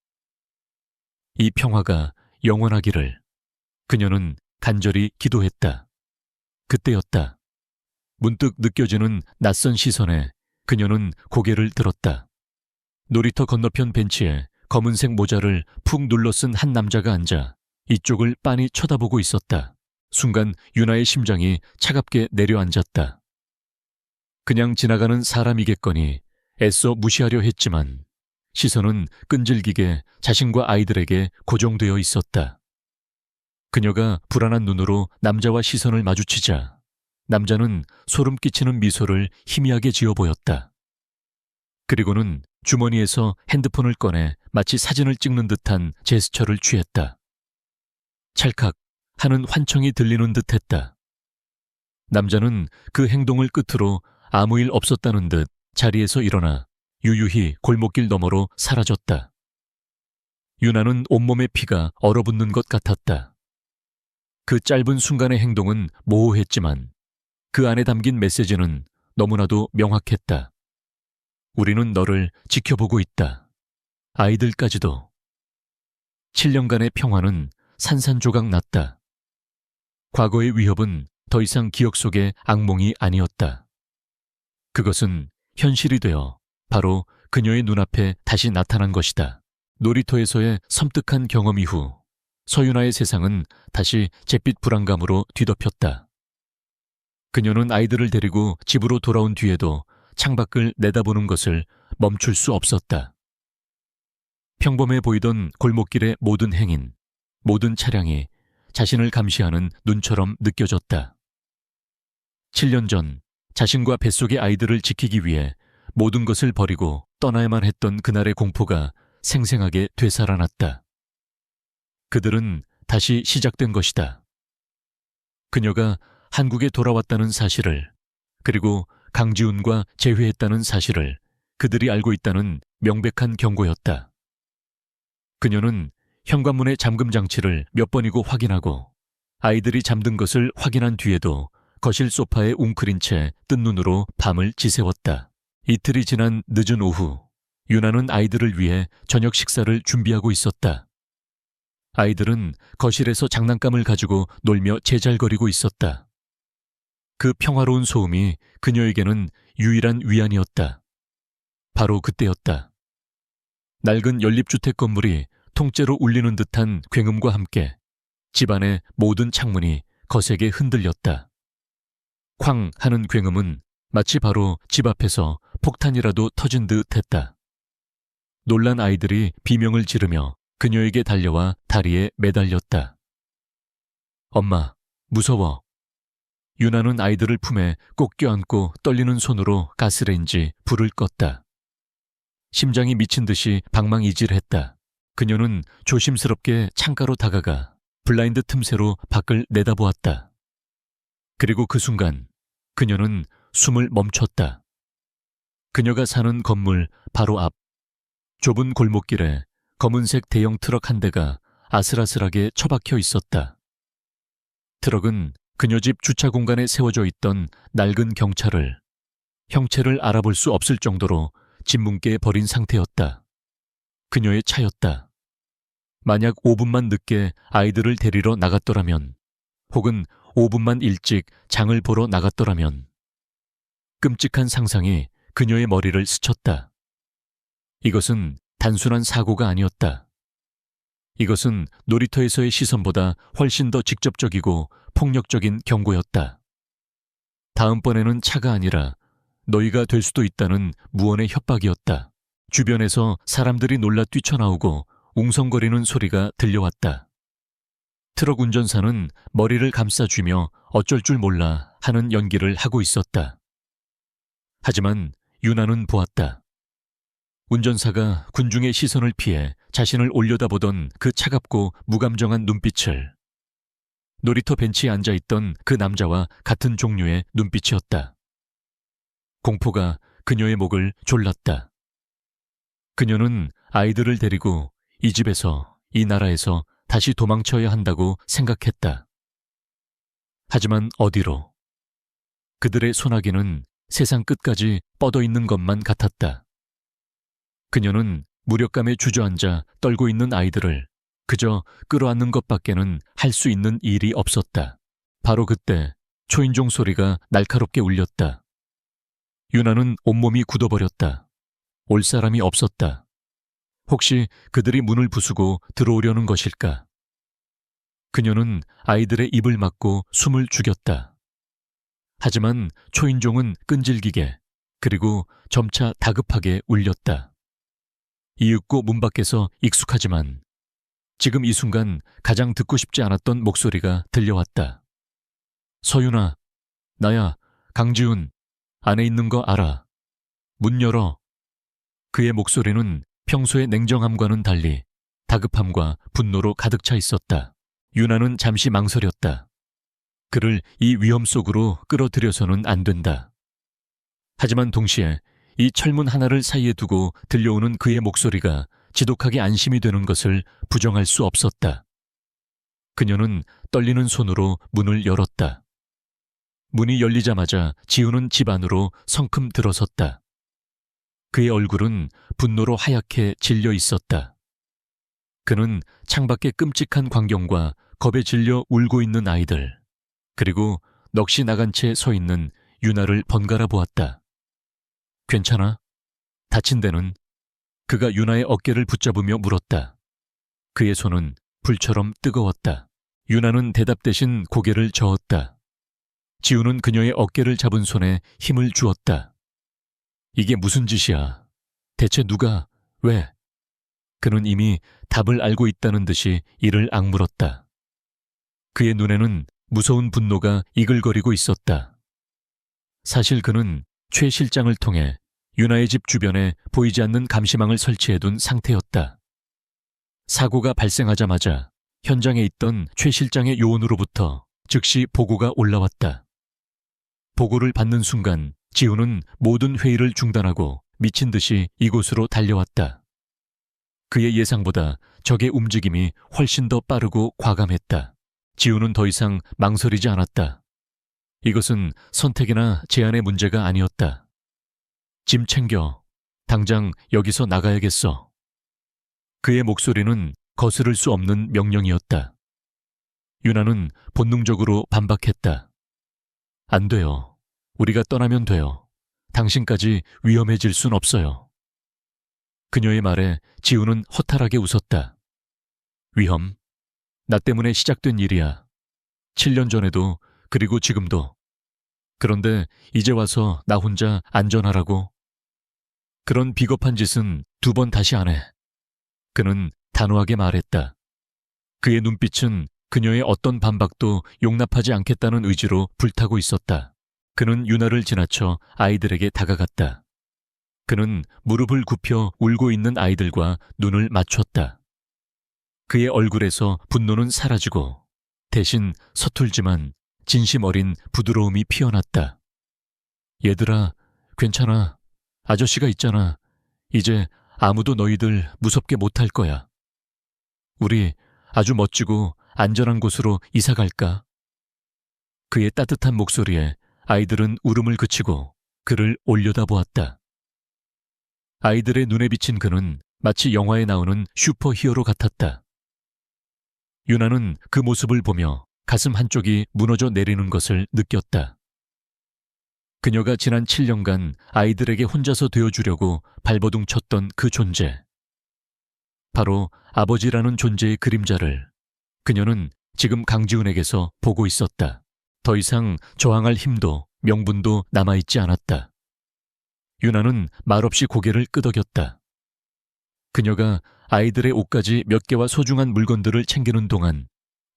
이 평화가 영원하기를 그녀는 간절히 기도했다. 그때였다. 문득 느껴지는 낯선 시선에 그녀는 고개를 들었다. 놀이터 건너편 벤치에 검은색 모자를 푹 눌러 쓴 한 남자가 앉아 이쪽을 빤히 쳐다보고 있었다. 순간 유나의 심장이 차갑게 내려앉았다. 그냥 지나가는 사람이겠거니 애써 무시하려 했지만 시선은 끈질기게 자신과 아이들에게 고정되어 있었다. 그녀가 불안한 눈으로 남자와 시선을 마주치자 남자는 소름 끼치는 미소를 희미하게 지어 보였다. 그리고는 주머니에서 핸드폰을 꺼내 마치 사진을 찍는 듯한 제스처를 취했다. 찰칵 하는 환청이 들리는 듯했다. 남자는 그 행동을 끝으로 아무 일 없었다는 듯 자리에서 일어나 유유히 골목길 너머로 사라졌다. 유나는 온몸에 피가 얼어붙는 것 같았다. 그 짧은 순간의 행동은 모호했지만 그 안에 담긴 메시지는 너무나도 명확했다. 우리는 너를 지켜보고 있다. 아이들까지도. 7년간의 평화는 산산조각 났다. 과거의 위협은 더 이상 기억 속의 악몽이 아니었다. 그것은 현실이 되어 바로 그녀의 눈앞에 다시 나타난 것이다. 놀이터에서의 섬뜩한 경험 이후 서유나의 세상은 다시 잿빛 불안감으로 뒤덮였다. 그녀는 아이들을 데리고 집으로 돌아온 뒤에도 창밖을 내다보는 것을 멈출 수 없었다. 평범해 보이던 골목길의 모든 행인, 모든 차량이 자신을 감시하는 눈처럼 느껴졌다. 7년 전 자신과 뱃속의 아이들을 지키기 위해 모든 것을 버리고 떠나야만 했던 그날의 공포가 생생하게 되살아났다. 그들은 다시 시작된 것이다. 그녀가 한국에 돌아왔다는 사실을, 그리고 강지훈과 재회했다는 사실을 그들이 알고 있다는 명백한 경고였다. 그녀는 현관문의 잠금 장치를 몇 번이고 확인하고 아이들이 잠든 것을 확인한 뒤에도 거실 소파에 웅크린 채 뜬 눈으로 밤을 지새웠다. 이틀이 지난 늦은 오후, 유나는 아이들을 위해 저녁 식사를 준비하고 있었다. 아이들은 거실에서 장난감을 가지고 놀며 제잘거리고 있었다. 그 평화로운 소음이 그녀에게는 유일한 위안이었다. 바로 그때였다. 낡은 연립주택 건물이 통째로 울리는 듯한 굉음과 함께 집안의 모든 창문이 거세게 흔들렸다. 쾅 하는 굉음은 마치 바로 집 앞에서 폭탄이라도 터진 듯 했다. 놀란 아이들이 비명을 지르며 그녀에게 달려와 다리에 매달렸다. 엄마, 무서워. 유나는 아이들을 품에 꼭 껴안고 떨리는 손으로 가스레인지 불을 껐다. 심장이 미친 듯이 방망이질했다. 그녀는 조심스럽게 창가로 다가가 블라인드 틈새로 밖을 내다보았다. 그리고 그 순간 그녀는 숨을 멈췄다. 그녀가 사는 건물 바로 앞, 좁은 골목길에 검은색 대형 트럭 한 대가 아슬아슬하게 처박혀 있었다. 트럭은 그녀 집 주차 공간에 세워져 있던 낡은 경차를 형체를 알아볼 수 없을 정도로 짓뭉개 버린 상태였다. 그녀의 차였다. 만약 5분만 늦게 아이들을 데리러 나갔더라면, 혹은 5분만 일찍 장을 보러 나갔더라면, 끔찍한 상상이 그녀의 머리를 스쳤다. 이것은 단순한 사고가 아니었다. 이것은 놀이터에서의 시선보다 훨씬 더 직접적이고 폭력적인 경고였다. 다음번에는 차가 아니라 너희가 될 수도 있다는 무언의 협박이었다. 주변에서 사람들이 놀라 뛰쳐나오고 웅성거리는 소리가 들려왔다. 트럭 운전사는 머리를 감싸쥐며 어쩔 줄 몰라 하는 연기를 하고 있었다. 하지만 유나는 보았다. 운전사가 군중의 시선을 피해 자신을 올려다보던 그 차갑고 무감정한 눈빛을 놀이터 벤치에 앉아있던 그 남자와 같은 종류의 눈빛이었다. 공포가 그녀의 목을 졸랐다. 그녀는 아이들을 데리고 이 집에서, 이 나라에서 다시 도망쳐야 한다고 생각했다. 하지만 어디로? 그들의 소나기는 세상 끝까지 뻗어 있는 것만 같았다. 그녀는 무력감에 주저앉아 떨고 있는 아이들을 그저 끌어안는 것밖에는 할 수 있는 일이 없었다. 바로 그때 초인종 소리가 날카롭게 울렸다. 유나는 온몸이 굳어버렸다. 올 사람이 없었다. 혹시 그들이 문을 부수고 들어오려는 것일까? 그녀는 아이들의 입을 막고 숨을 죽였다. 하지만 초인종은 끈질기게, 그리고 점차 다급하게 울렸다. 이윽고 문 밖에서 익숙하지만 지금 이 순간 가장 듣고 싶지 않았던 목소리가 들려왔다. 서윤아, 나야, 강지훈. 안에 있는 거 알아. 문 열어. 그의 목소리는 평소의 냉정함과는 달리 다급함과 분노로 가득 차 있었다. 유나는 잠시 망설였다. 그를 이 위험 속으로 끌어들여서는 안 된다. 하지만 동시에 이 철문 하나를 사이에 두고 들려오는 그의 목소리가 지독하게 안심이 되는 것을 부정할 수 없었다. 그녀는 떨리는 손으로 문을 열었다. 문이 열리자마자 지훈은 집 안으로 성큼 들어섰다. 그의 얼굴은 분노로 하얗게 질려 있었다. 그는 창밖의 끔찍한 광경과 겁에 질려 울고 있는 아이들, 그리고 넋이 나간 채 서 있는 유나를 번갈아 보았다. 괜찮아? 다친 데는? 그가 유나의 어깨를 붙잡으며 물었다. 그의 손은 불처럼 뜨거웠다. 유나는 대답 대신 고개를 저었다. 지훈은 그녀의 어깨를 잡은 손에 힘을 주었다. 이게 무슨 짓이야? 대체 누가, 왜? 그는 이미 답을 알고 있다는 듯이 이를 악물었다. 그의 눈에는 무서운 분노가 이글거리고 있었다. 사실 그는 최 실장을 통해 유나의 집 주변에 보이지 않는 감시망을 설치해둔 상태였다. 사고가 발생하자마자 현장에 있던 최 실장의 요원으로부터 즉시 보고가 올라왔다. 보고를 받는 순간 지훈은 모든 회의를 중단하고 미친 듯이 이곳으로 달려왔다. 그의 예상보다 적의 움직임이 훨씬 더 빠르고 과감했다. 지훈은 더 이상 망설이지 않았다. 이것은 선택이나 제안의 문제가 아니었다. 짐 챙겨. 당장 여기서 나가야겠어. 그의 목소리는 거스를 수 없는 명령이었다. 유나는 본능적으로 반박했다. 안 돼요. 우리가 떠나면 돼요. 당신까지 위험해질 순 없어요. 그녀의 말에 지훈은 허탈하게 웃었다. 위험? 나 때문에 시작된 일이야. 7년 전에도 그리고 지금도. 그런데 이제 와서 나 혼자 안전하라고? 그런 비겁한 짓은 2번 다시 안 해. 그는 단호하게 말했다. 그의 눈빛은 그녀의 어떤 반박도 용납하지 않겠다는 의지로 불타고 있었다. 그는 유나를 지나쳐 아이들에게 다가갔다. 그는 무릎을 굽혀 울고 있는 아이들과 눈을 맞췄다. 그의 얼굴에서 분노는 사라지고 대신 서툴지만 진심 어린 부드러움이 피어났다. 얘들아, 괜찮아. 아저씨가 있잖아. 이제 아무도 너희들 무섭게 못할 거야. 우리 아주 멋지고 안전한 곳으로 이사 갈까? 그의 따뜻한 목소리에 아이들은 울음을 그치고 그를 올려다보았다. 아이들의 눈에 비친 그는 마치 영화에 나오는 슈퍼히어로 같았다. 유나는 그 모습을 보며 가슴 한쪽이 무너져 내리는 것을 느꼈다. 그녀가 지난 7년간 아이들에게 혼자서 되어주려고 발버둥 쳤던 그 존재. 바로 아버지라는 존재의 그림자를 그녀는 지금 강지훈에게서 보고 있었다. 더 이상 저항할 힘도 명분도 남아있지 않았다. 유나는 말없이 고개를 끄덕였다. 그녀가 아이들의 옷가지 몇 개와 소중한 물건들을 챙기는 동안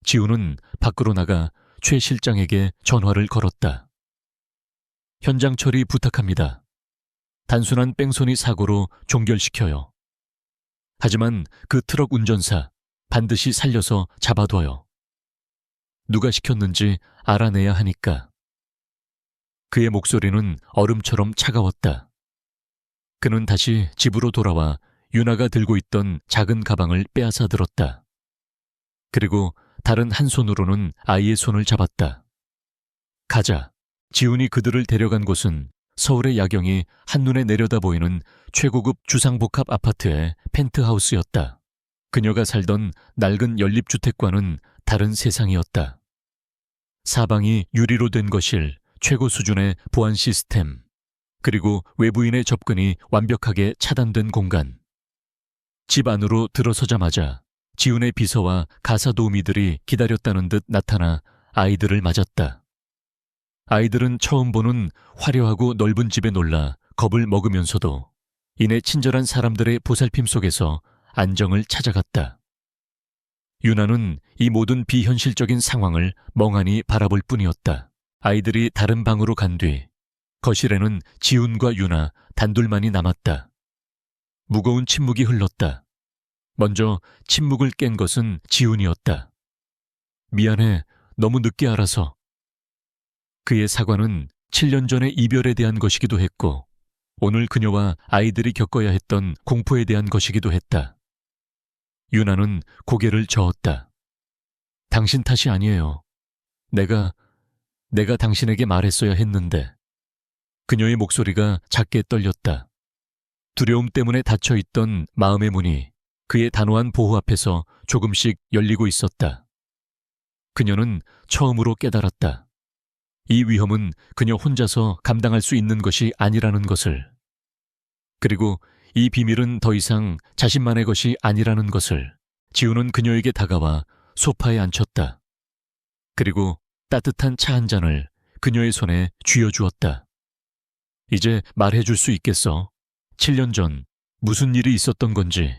지훈은 밖으로 나가 최 실장에게 전화를 걸었다. 현장 처리 부탁합니다. 단순한 뺑소니 사고로 종결시켜요. 하지만 그 트럭 운전사 반드시 살려서 잡아둬요. 누가 시켰는지 알아내야 하니까. 그의 목소리는 얼음처럼 차가웠다. 그는 다시 집으로 돌아와 유나가 들고 있던 작은 가방을 빼앗아 들었다. 그리고 다른 한 손으로는 아이의 손을 잡았다. 가자. 지훈이 그들을 데려간 곳은 서울의 야경이 한눈에 내려다 보이는 최고급 주상복합 아파트의 펜트하우스였다. 그녀가 살던 낡은 연립주택과는 다른 세상이었다. 사방이 유리로 된 거실, 최고 수준의 보안 시스템, 그리고 외부인의 접근이 완벽하게 차단된 공간. 집 안으로 들어서자마자 지훈의 비서와 가사 도우미들이 기다렸다는 듯 나타나 아이들을 맞았다. 아이들은 처음 보는 화려하고 넓은 집에 놀라 겁을 먹으면서도 이내 친절한 사람들의 보살핌 속에서 안정을 찾아갔다. 유나는 이 모든 비현실적인 상황을 멍하니 바라볼 뿐이었다. 아이들이 다른 방으로 간 뒤 거실에는 지훈과 유나 단둘만이 남았다. 무거운 침묵이 흘렀다. 먼저 침묵을 깬 것은 지훈이었다. 미안해, 너무 늦게 알아서. 그의 사과는 7년 전의 이별에 대한 것이기도 했고 오늘 그녀와 아이들이 겪어야 했던 공포에 대한 것이기도 했다. 유나는 고개를 저었다. 당신 탓이 아니에요. 내가 당신에게 말했어야 했는데. 그녀의 목소리가 작게 떨렸다. 두려움 때문에 닫혀있던 마음의 문이 그의 단호한 보호 앞에서 조금씩 열리고 있었다. 그녀는 처음으로 깨달았다. 이 위험은 그녀 혼자서 감당할 수 있는 것이 아니라는 것을. 그리고 이 비밀은 더 이상 자신만의 것이 아니라는 것을. 지훈은 그녀에게 다가와 소파에 앉혔다. 그리고 따뜻한 차 한 잔을 그녀의 손에 쥐어주었다. 이제 말해줄 수 있겠어? 7년 전 무슨 일이 있었던 건지.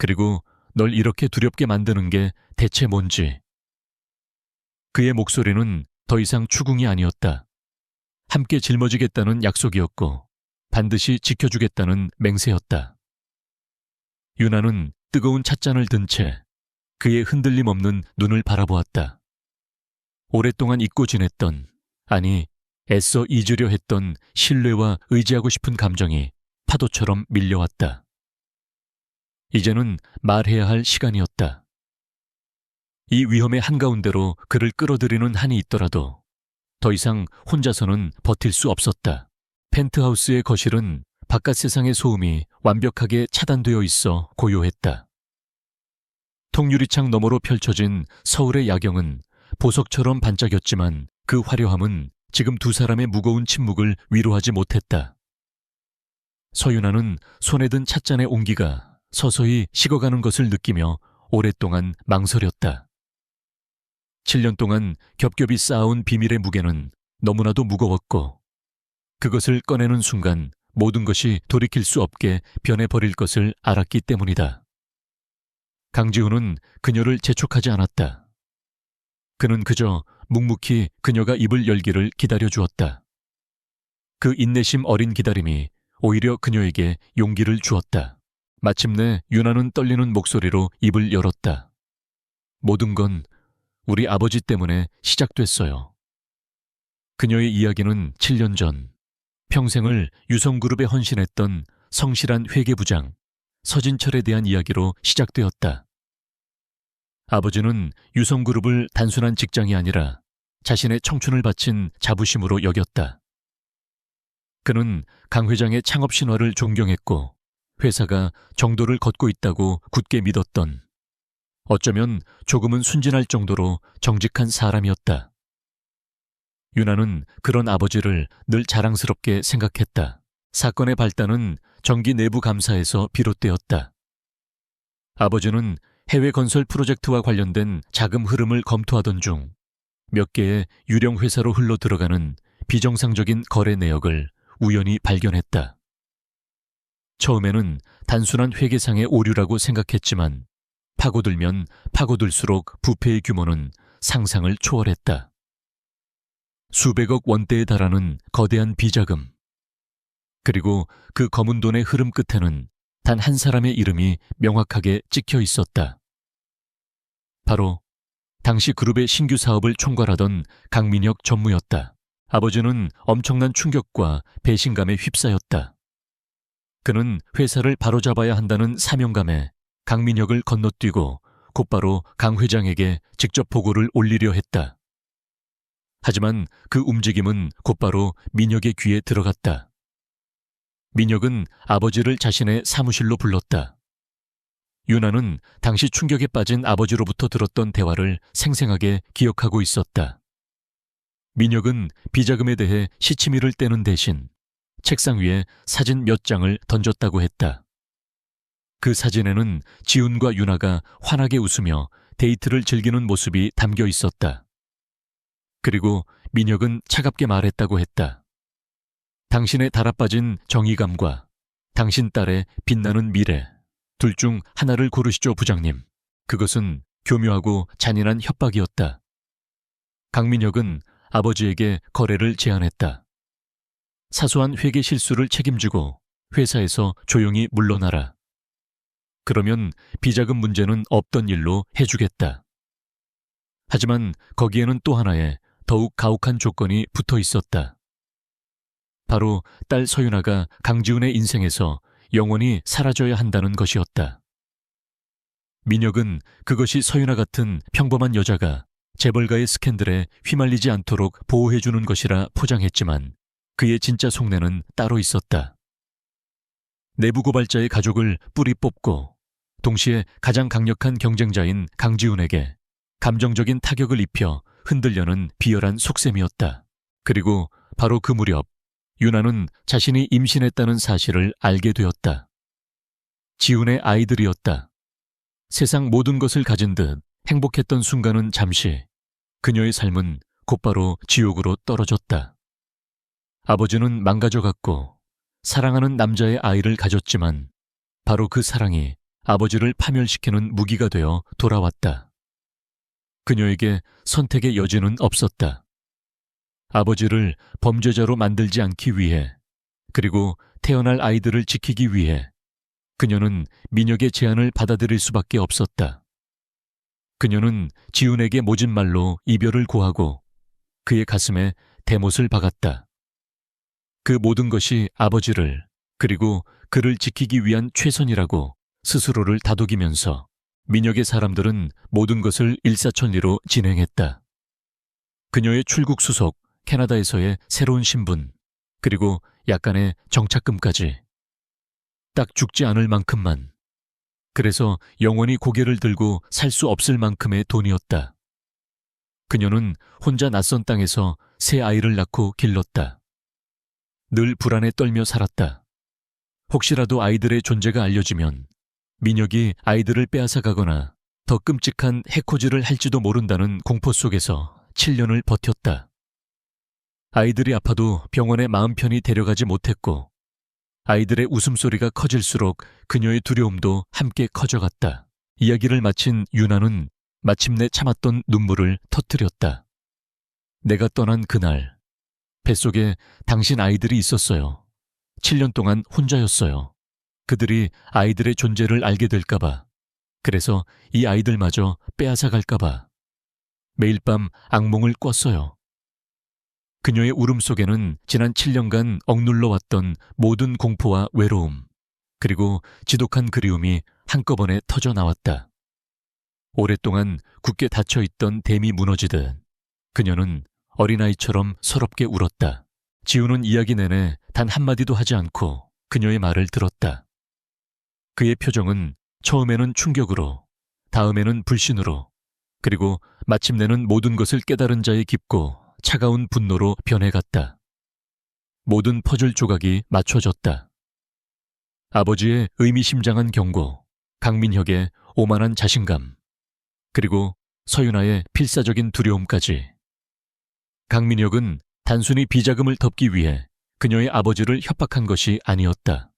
그리고 널 이렇게 두렵게 만드는 게 대체 뭔지. 그의 목소리는 더 이상 추궁이 아니었다. 함께 짊어지겠다는 약속이었고 반드시 지켜주겠다는 맹세였다. 유나는 뜨거운 찻잔을 든 채 그의 흔들림 없는 눈을 바라보았다. 오랫동안 잊고 지냈던, 아니 애써 잊으려 했던 신뢰와 의지하고 싶은 감정이 파도처럼 밀려왔다. 이제는 말해야 할 시간이었다. 이 위험의 한가운데로 그를 끌어들이는 한이 있더라도 더 이상 혼자서는 버틸 수 없었다. 펜트하우스의 거실은 바깥 세상의 소음이 완벽하게 차단되어 있어 고요했다. 통유리창 너머로 펼쳐진 서울의 야경은 보석처럼 반짝였지만 그 화려함은 지금 두 사람의 무거운 침묵을 위로하지 못했다. 서윤아는 손에 든 찻잔의 온기가 서서히 식어가는 것을 느끼며 오랫동안 망설였다. 7년 동안 겹겹이 쌓아온 비밀의 무게는 너무나도 무거웠고 그것을 꺼내는 순간 모든 것이 돌이킬 수 없게 변해버릴 것을 알았기 때문이다. 강지훈은 그녀를 재촉하지 않았다. 그는 그저 묵묵히 그녀가 입을 열기를 기다려주었다. 그 인내심 어린 기다림이 오히려 그녀에게 용기를 주었다. 마침내 유나는 떨리는 목소리로 입을 열었다. 모든 건 우리 아버지 때문에 시작됐어요. 그녀의 이야기는 7년 전 평생을 유성그룹에 헌신했던 성실한 회계부장 서진철에 대한 이야기로 시작되었다. 아버지는 유성그룹을 단순한 직장이 아니라 자신의 청춘을 바친 자부심으로 여겼다. 그는 강 회장의 창업 신화를 존경했고 회사가 정도를 걷고 있다고 굳게 믿었던, 어쩌면 조금은 순진할 정도로 정직한 사람이었다. 유나는 그런 아버지를 늘 자랑스럽게 생각했다. 사건의 발단은 정기 내부 감사에서 비롯되었다. 아버지는 해외 건설 프로젝트와 관련된 자금 흐름을 검토하던 중 몇 개의 유령 회사로 흘러 들어가는 비정상적인 거래 내역을 우연히 발견했다. 처음에는 단순한 회계상의 오류라고 생각했지만 파고들면 파고들수록 부패의 규모는 상상을 초월했다. 수백억 원대에 달하는 거대한 비자금. 그리고 그 검은 돈의 흐름 끝에는 단 한 사람의 이름이 명확하게 찍혀 있었다. 바로 당시 그룹의 신규 사업을 총괄하던 강민혁 전무였다. 아버지는 엄청난 충격과 배신감에 휩싸였다. 그는 회사를 바로잡아야 한다는 사명감에 강민혁을 건너뛰고 곧바로 강 회장에게 직접 보고를 올리려 했다. 하지만 그 움직임은 곧바로 민혁의 귀에 들어갔다. 민혁은 아버지를 자신의 사무실로 불렀다. 유나는 당시 충격에 빠진 아버지로부터 들었던 대화를 생생하게 기억하고 있었다. 민혁은 비자금에 대해 시치미를 떼는 대신 책상 위에 사진 몇 장을 던졌다고 했다. 그 사진에는 지훈과 유나가 환하게 웃으며 데이트를 즐기는 모습이 담겨 있었다. 그리고 민혁은 차갑게 말했다고 했다. 당신의 달아빠진 정의감과 당신 딸의 빛나는 미래, 둘 중 하나를 고르시죠, 부장님. 그것은 교묘하고 잔인한 협박이었다. 강민혁은 아버지에게 거래를 제안했다. 사소한 회계 실수를 책임지고 회사에서 조용히 물러나라. 그러면 비자금 문제는 없던 일로 해주겠다. 하지만 거기에는 또 하나의 더욱 가혹한 조건이 붙어 있었다. 바로 딸 서윤아가 강지훈의 인생에서 영원히 사라져야 한다는 것이었다. 민혁은 그것이 서윤아 같은 평범한 여자가 재벌가의 스캔들에 휘말리지 않도록 보호해주는 것이라 포장했지만 그의 진짜 속내는 따로 있었다. 내부 고발자의 가족을 뿌리 뽑고 동시에 가장 강력한 경쟁자인 강지훈에게 감정적인 타격을 입혀 흔들려는 비열한 속셈이었다. 그리고 바로 그 무렵 유나는 자신이 임신했다는 사실을 알게 되었다. 지훈의 아이들이었다. 세상 모든 것을 가진 듯 행복했던 순간은 잠시, 그녀의 삶은 곧바로 지옥으로 떨어졌다. 아버지는 망가져갔고 사랑하는 남자의 아이를 가졌지만 바로 그 사랑이 아버지를 파멸시키는 무기가 되어 돌아왔다. 그녀에게 선택의 여지는 없었다. 아버지를 범죄자로 만들지 않기 위해, 그리고 태어날 아이들을 지키기 위해 그녀는 민혁의 제안을 받아들일 수밖에 없었다. 그녀는 지훈에게 모진 말로 이별을 고하고 그의 가슴에 대못을 박았다. 그 모든 것이 아버지를, 그리고 그를 지키기 위한 최선이라고 스스로를 다독이면서 민혁의 사람들은 모든 것을 일사천리로 진행했다. 그녀의 출국 수속, 캐나다에서의 새로운 신분, 그리고 약간의 정착금까지. 딱 죽지 않을 만큼만. 그래서 영원히 고개를 들고 살 수 없을 만큼의 돈이었다. 그녀는 혼자 낯선 땅에서 새 아이를 낳고 길렀다. 늘 불안에 떨며 살았다. 혹시라도 아이들의 존재가 알려지면 민혁이 아이들을 빼앗아 가거나 더 끔찍한 해코지를 할지도 모른다는 공포 속에서 7년을 버텼다. 아이들이 아파도 병원에 마음 편히 데려가지 못했고, 아이들의 웃음소리가 커질수록 그녀의 두려움도 함께 커져갔다. 이야기를 마친 유나는 마침내 참았던 눈물을 터뜨렸다. 내가 떠난 그날, 뱃속에 당신 아이들이 있었어요. 7년 동안 혼자였어요. 그들이 아이들의 존재를 알게 될까봐, 그래서 이 아이들마저 빼앗아 갈까봐 매일 밤 악몽을 꿨어요. 그녀의 울음 속에는 지난 7년간 억눌러 왔던 모든 공포와 외로움, 그리고 지독한 그리움이 한꺼번에 터져 나왔다. 오랫동안 굳게 닫혀있던 댐이 무너지듯 그녀는 어린아이처럼 서럽게 울었다. 지우는 이야기 내내 단 한마디도 하지 않고 그녀의 말을 들었다. 그의 표정은 처음에는 충격으로, 다음에는 불신으로, 그리고 마침내는 모든 것을 깨달은 자의 깊고 차가운 분노로 변해갔다. 모든 퍼즐 조각이 맞춰졌다. 아버지의 의미심장한 경고, 강민혁의 오만한 자신감, 그리고 서윤아의 필사적인 두려움까지. 강민혁은 단순히 비자금을 덮기 위해 그녀의 아버지를 협박한 것이 아니었다.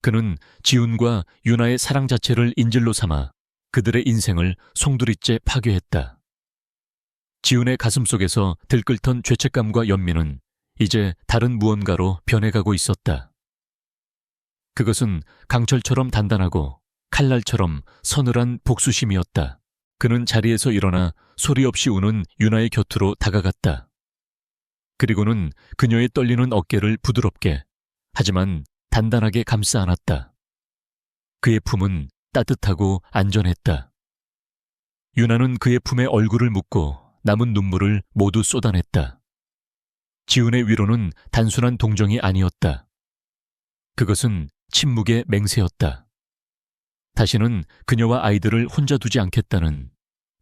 그는 지훈과 유나의 사랑 자체를 인질로 삼아 그들의 인생을 송두리째 파괴했다. 지훈의 가슴 속에서 들끓던 죄책감과 연민은 이제 다른 무언가로 변해가고 있었다. 그것은 강철처럼 단단하고 칼날처럼 서늘한 복수심이었다. 그는 자리에서 일어나 소리 없이 우는 유나의 곁으로 다가갔다. 그리고는 그녀의 떨리는 어깨를 부드럽게, 하지만 단단하게 감싸 안았다. 그의 품은 따뜻하고 안전했다. 유나는 그의 품에 얼굴을 묻고 남은 눈물을 모두 쏟아냈다. 지훈의 위로는 단순한 동정이 아니었다. 그것은 침묵의 맹세였다. 다시는 그녀와 아이들을 혼자 두지 않겠다는,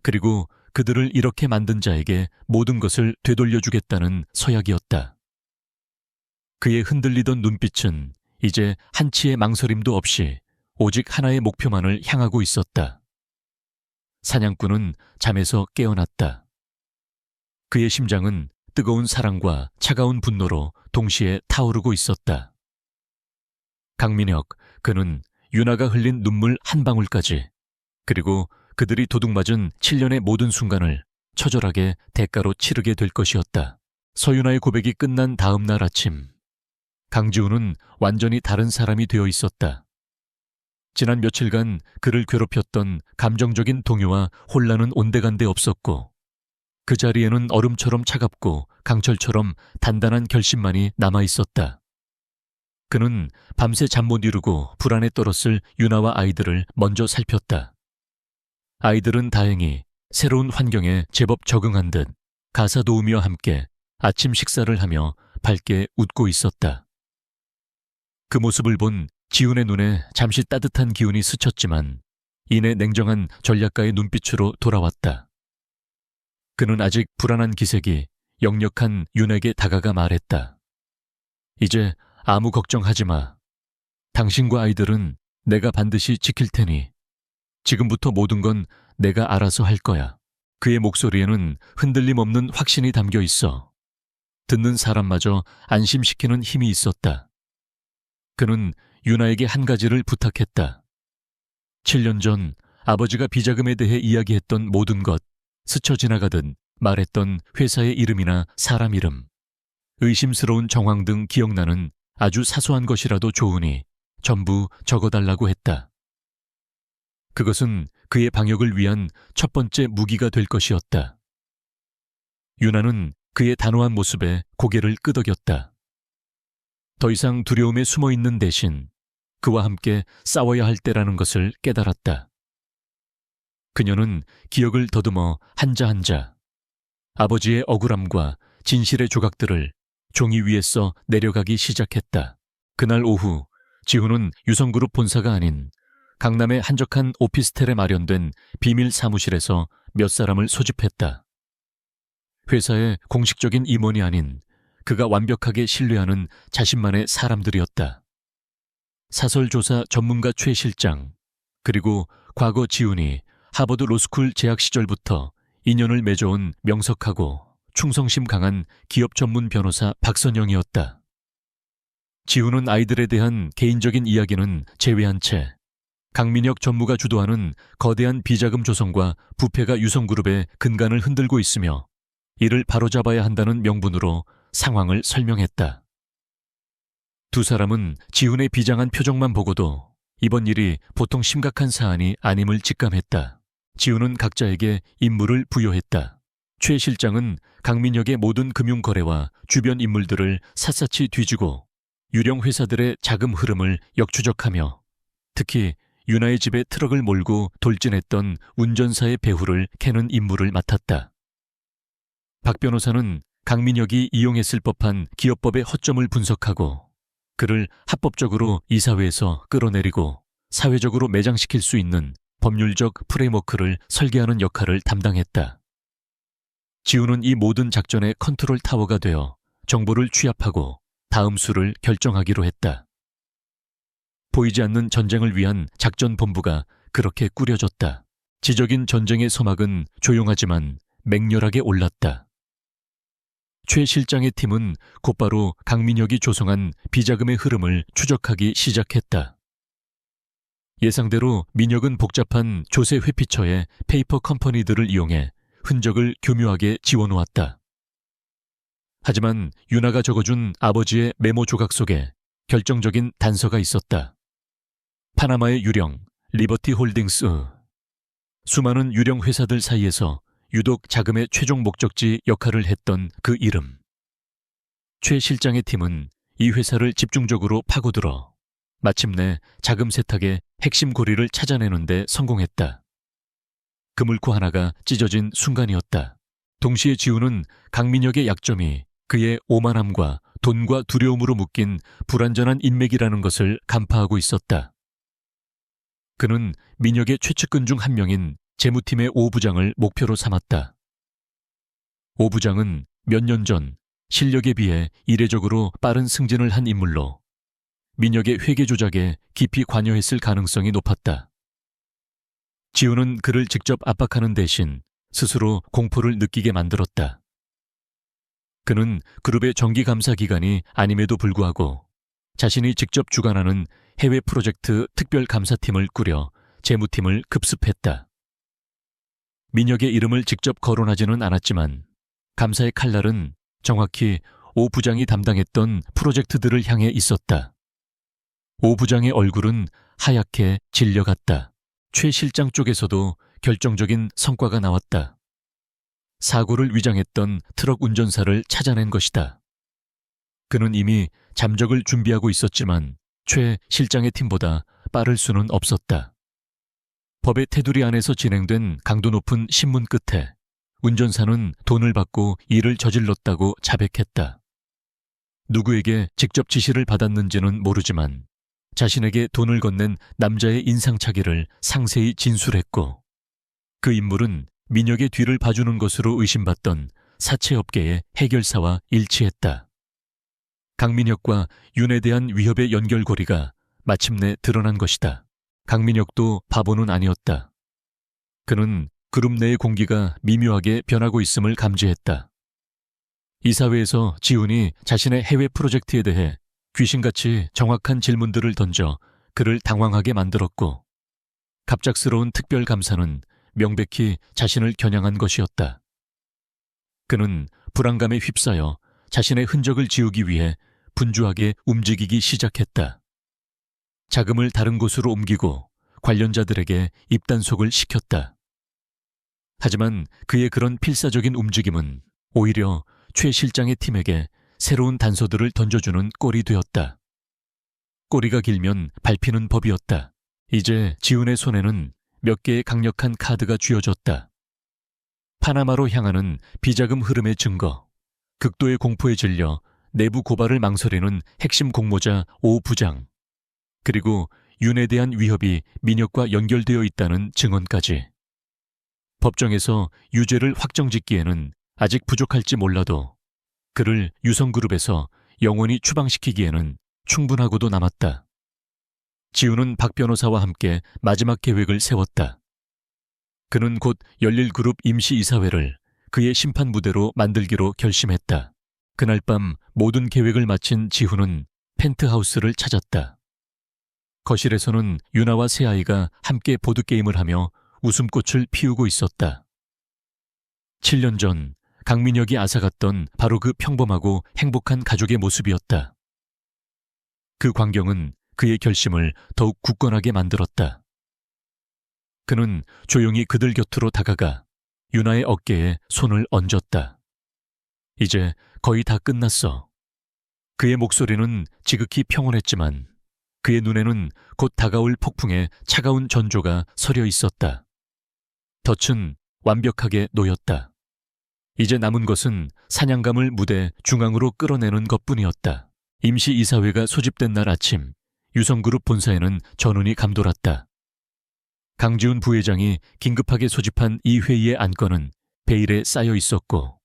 그리고 그들을 이렇게 만든 자에게 모든 것을 되돌려주겠다는 서약이었다. 그의 흔들리던 눈빛은 이제 한치의 망설임도 없이 오직 하나의 목표만을 향하고 있었다. 사냥꾼은 잠에서 깨어났다. 그의 심장은 뜨거운 사랑과 차가운 분노로 동시에 타오르고 있었다. 강민혁, 그는 유나가 흘린 눈물 한 방울까지, 그리고 그들이 도둑맞은 7년의 모든 순간을 처절하게 대가로 치르게 될 것이었다. 서윤아의 고백이 끝난 다음 날 아침, 강지훈은 완전히 다른 사람이 되어 있었다. 지난 며칠간 그를 괴롭혔던 감정적인 동요와 혼란은 온데간데 없었고, 그 자리에는 얼음처럼 차갑고 강철처럼 단단한 결심만이 남아있었다. 그는 밤새 잠 못 이루고 불안에 떨었을 유나와 아이들을 먼저 살폈다. 아이들은 다행히 새로운 환경에 제법 적응한 듯 가사 도우미와 함께 아침 식사를 하며 밝게 웃고 있었다. 그 모습을 본 지훈의 눈에 잠시 따뜻한 기운이 스쳤지만 이내 냉정한 전략가의 눈빛으로 돌아왔다. 그는 아직 불안한 기색이 역력한 윤에게 다가가 말했다. 이제 아무 걱정하지 마. 당신과 아이들은 내가 반드시 지킬 테니 지금부터 모든 건 내가 알아서 할 거야. 그의 목소리에는 흔들림 없는 확신이 담겨 있어 듣는 사람마저 안심시키는 힘이 있었다. 그는 유나에게 한 가지를 부탁했다. 7년 전 아버지가 비자금에 대해 이야기했던 모든 것, 스쳐 지나가듯 말했던 회사의 이름이나 사람 이름, 의심스러운 정황 등 기억나는 아주 사소한 것이라도 좋으니 전부 적어달라고 했다. 그것은 그의 방역을 위한 첫 번째 무기가 될 것이었다. 유나는 그의 단호한 모습에 고개를 끄덕였다. 더 이상 두려움에 숨어있는 대신 그와 함께 싸워야 할 때라는 것을 깨달았다. 그녀는 기억을 더듬어 한자 한자 아버지의 억울함과 진실의 조각들을 종이 위에 써 내려가기 시작했다. 그날 오후 지훈은 유성그룹 본사가 아닌 강남의 한적한 오피스텔에 마련된 비밀 사무실에서 몇 사람을 소집했다. 회사의 공식적인 임원이 아닌 그가 완벽하게 신뢰하는 자신만의 사람들이었다. 사설조사 전문가 최 실장, 그리고 과거 지훈이 하버드 로스쿨 재학 시절부터 인연을 맺어온 명석하고 충성심 강한 기업 전문 변호사 박선영이었다. 지훈은 아이들에 대한 개인적인 이야기는 제외한 채 강민혁 전무가 주도하는 거대한 비자금 조성과 부패가 유성그룹의 근간을 흔들고 있으며 이를 바로잡아야 한다는 명분으로 상황을 설명했다. 두 사람은 지훈의 비장한 표정만 보고도 이번 일이 보통 심각한 사안이 아님을 직감했다. 지훈은 각자에게 임무를 부여했다. 최 실장은 강민혁의 모든 금융거래와 주변 인물들을 샅샅이 뒤지고 유령 회사들의 자금 흐름을 역추적하며 특히 유나의 집에 트럭을 몰고 돌진했던 운전사의 배후를 캐는 임무를 맡았다. 박 변호사는 강민혁이 이용했을 법한 기업법의 허점을 분석하고 그를 합법적으로 이사회에서 끌어내리고 사회적으로 매장시킬 수 있는 법률적 프레임워크를 설계하는 역할을 담당했다. 지훈은 이 모든 작전의 컨트롤 타워가 되어 정보를 취합하고 다음 수를 결정하기로 했다. 보이지 않는 전쟁을 위한 작전본부가 그렇게 꾸려졌다. 지적인 전쟁의 서막은 조용하지만 맹렬하게 올랐다. 최 실장의 팀은 곧바로 강민혁이 조성한 비자금의 흐름을 추적하기 시작했다. 예상대로 민혁은 복잡한 조세 회피처의 페이퍼 컴퍼니들을 이용해 흔적을 교묘하게 지워놓았다. 하지만 유나가 적어준 아버지의 메모 조각 속에 결정적인 단서가 있었다. 파나마의 유령, 리버티 홀딩스. 수많은 유령 회사들 사이에서 유독 자금의 최종 목적지 역할을 했던 그 이름. 최 실장의 팀은 이 회사를 집중적으로 파고들어 마침내 자금 세탁의 핵심 고리를 찾아내는 데 성공했다. 그물코 하나가 찢어진 순간이었다. 동시에 지훈은 강민혁의 약점이 그의 오만함과 돈과 두려움으로 묶인 불완전한 인맥이라는 것을 간파하고 있었다. 그는 민혁의 최측근 중 한 명인 재무팀의 오 부장을 목표로 삼았다. 오 부장은 몇 년 전 실력에 비해 이례적으로 빠른 승진을 한 인물로 민혁의 회계 조작에 깊이 관여했을 가능성이 높았다. 지훈은 그를 직접 압박하는 대신 스스로 공포를 느끼게 만들었다. 그는 그룹의 정기감사 기관이 아님에도 불구하고 자신이 직접 주관하는 해외 프로젝트 특별감사팀을 꾸려 재무팀을 급습했다. 민혁의 이름을 직접 거론하지는 않았지만 감사의 칼날은 정확히 오 부장이 담당했던 프로젝트들을 향해 있었다. 오 부장의 얼굴은 하얗게 질려갔다. 최 실장 쪽에서도 결정적인 성과가 나왔다. 사고를 위장했던 트럭 운전사를 찾아낸 것이다. 그는 이미 잠적을 준비하고 있었지만 최 실장의 팀보다 빠를 수는 없었다. 법의 테두리 안에서 진행된 강도 높은 신문 끝에 운전사는 돈을 받고 일을 저질렀다고 자백했다. 누구에게 직접 지시를 받았는지는 모르지만 자신에게 돈을 건넨 남자의 인상착의를 상세히 진술했고 그 인물은 민혁의 뒤를 봐주는 것으로 의심받던 사채업계의 해결사와 일치했다. 강민혁과 윤에 대한 위협의 연결고리가 마침내 드러난 것이다. 강민혁도 바보는 아니었다. 그는 그룹 내의 공기가 미묘하게 변하고 있음을 감지했다. 이사회에서 지훈이 자신의 해외 프로젝트에 대해 귀신같이 정확한 질문들을 던져 그를 당황하게 만들었고 갑작스러운 특별감사는 명백히 자신을 겨냥한 것이었다. 그는 불안감에 휩싸여 자신의 흔적을 지우기 위해 분주하게 움직이기 시작했다. 자금을 다른 곳으로 옮기고 관련자들에게 입단속을 시켰다. 하지만 그의 그런 필사적인 움직임은 오히려 최 실장의 팀에게 새로운 단서들을 던져주는 꼴이 되었다. 꼬리가 길면 밟히는 법이었다. 이제 지훈의 손에는 몇 개의 강력한 카드가 쥐어졌다. 파나마로 향하는 비자금 흐름의 증거, 극도의 공포에 질려 내부 고발을 망설이는 핵심 공모자 오 부장, 그리고 윤에 대한 위협이 민혁과 연결되어 있다는 증언까지. 법정에서 유죄를 확정짓기에는 아직 부족할지 몰라도 그를 유성그룹에서 영원히 추방시키기에는 충분하고도 남았다. 지훈은 박 변호사와 함께 마지막 계획을 세웠다. 그는 곧 열릴그룹 임시이사회를 그의 심판 무대로 만들기로 결심했다. 그날 밤 모든 계획을 마친 지훈은 펜트하우스를 찾았다. 거실에서는 유나와 새아이가 함께 보드게임을 하며 웃음꽃을 피우고 있었다. 7년 전 강민혁이 앗아갔던 바로 그 평범하고 행복한 가족의 모습이었다. 그 광경은 그의 결심을 더욱 굳건하게 만들었다. 그는 조용히 그들 곁으로 다가가 유나의 어깨에 손을 얹었다. 이제 거의 다 끝났어. 그의 목소리는 지극히 평온했지만 그의 눈에는 곧 다가올 폭풍의 차가운 전조가 서려 있었다. 덫은 완벽하게 놓였다. 이제 남은 것은 사냥감을 무대 중앙으로 끌어내는 것뿐이었다. 임시이사회가 소집된 날 아침, 유성그룹 본사에는 전운이 감돌았다. 강지훈 부회장이 긴급하게 소집한 이 회의의 안건은 베일에 쌓여 있었고,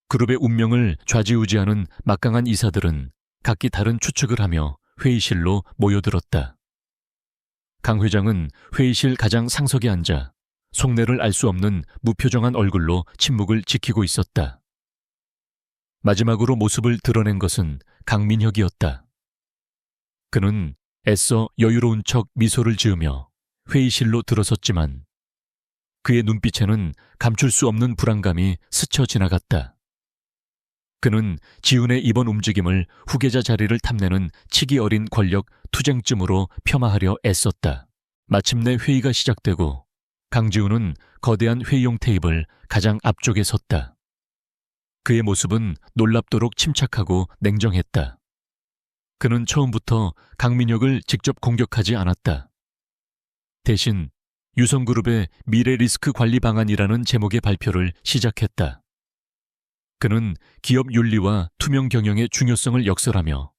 그룹의 운명을 좌지우지하는 막강한 이사들은 각기 다른 추측을 하며 회의실로 모여들었다. 강 회장은 회의실 가장 상석에 앉아 속내를 알 수 없는 무표정한 얼굴로 침묵을 지키고 있었다. 마지막으로 모습을 드러낸 것은 강민혁이었다. 그는 애써 여유로운 척 미소를 지으며 회의실로 들어섰지만 그의 눈빛에는 감출 수 없는 불안감이 스쳐 지나갔다. 그는 지훈의 이번 움직임을 후계자 자리를 탐내는 치기 어린 권력 투쟁쯤으로 폄하하려 애썼다. 마침내 회의가 시작되고 강지훈은 거대한 회의용 테이블 가장 앞쪽에 섰다. 그의 모습은 놀랍도록 침착하고 냉정했다. 그는 처음부터 강민혁을 직접 공격하지 않았다. 대신 유성그룹의 미래 리스크 관리 방안이라는 제목의 발표를 시작했다. 그는 기업 윤리와 투명 경영의 중요성을 역설하며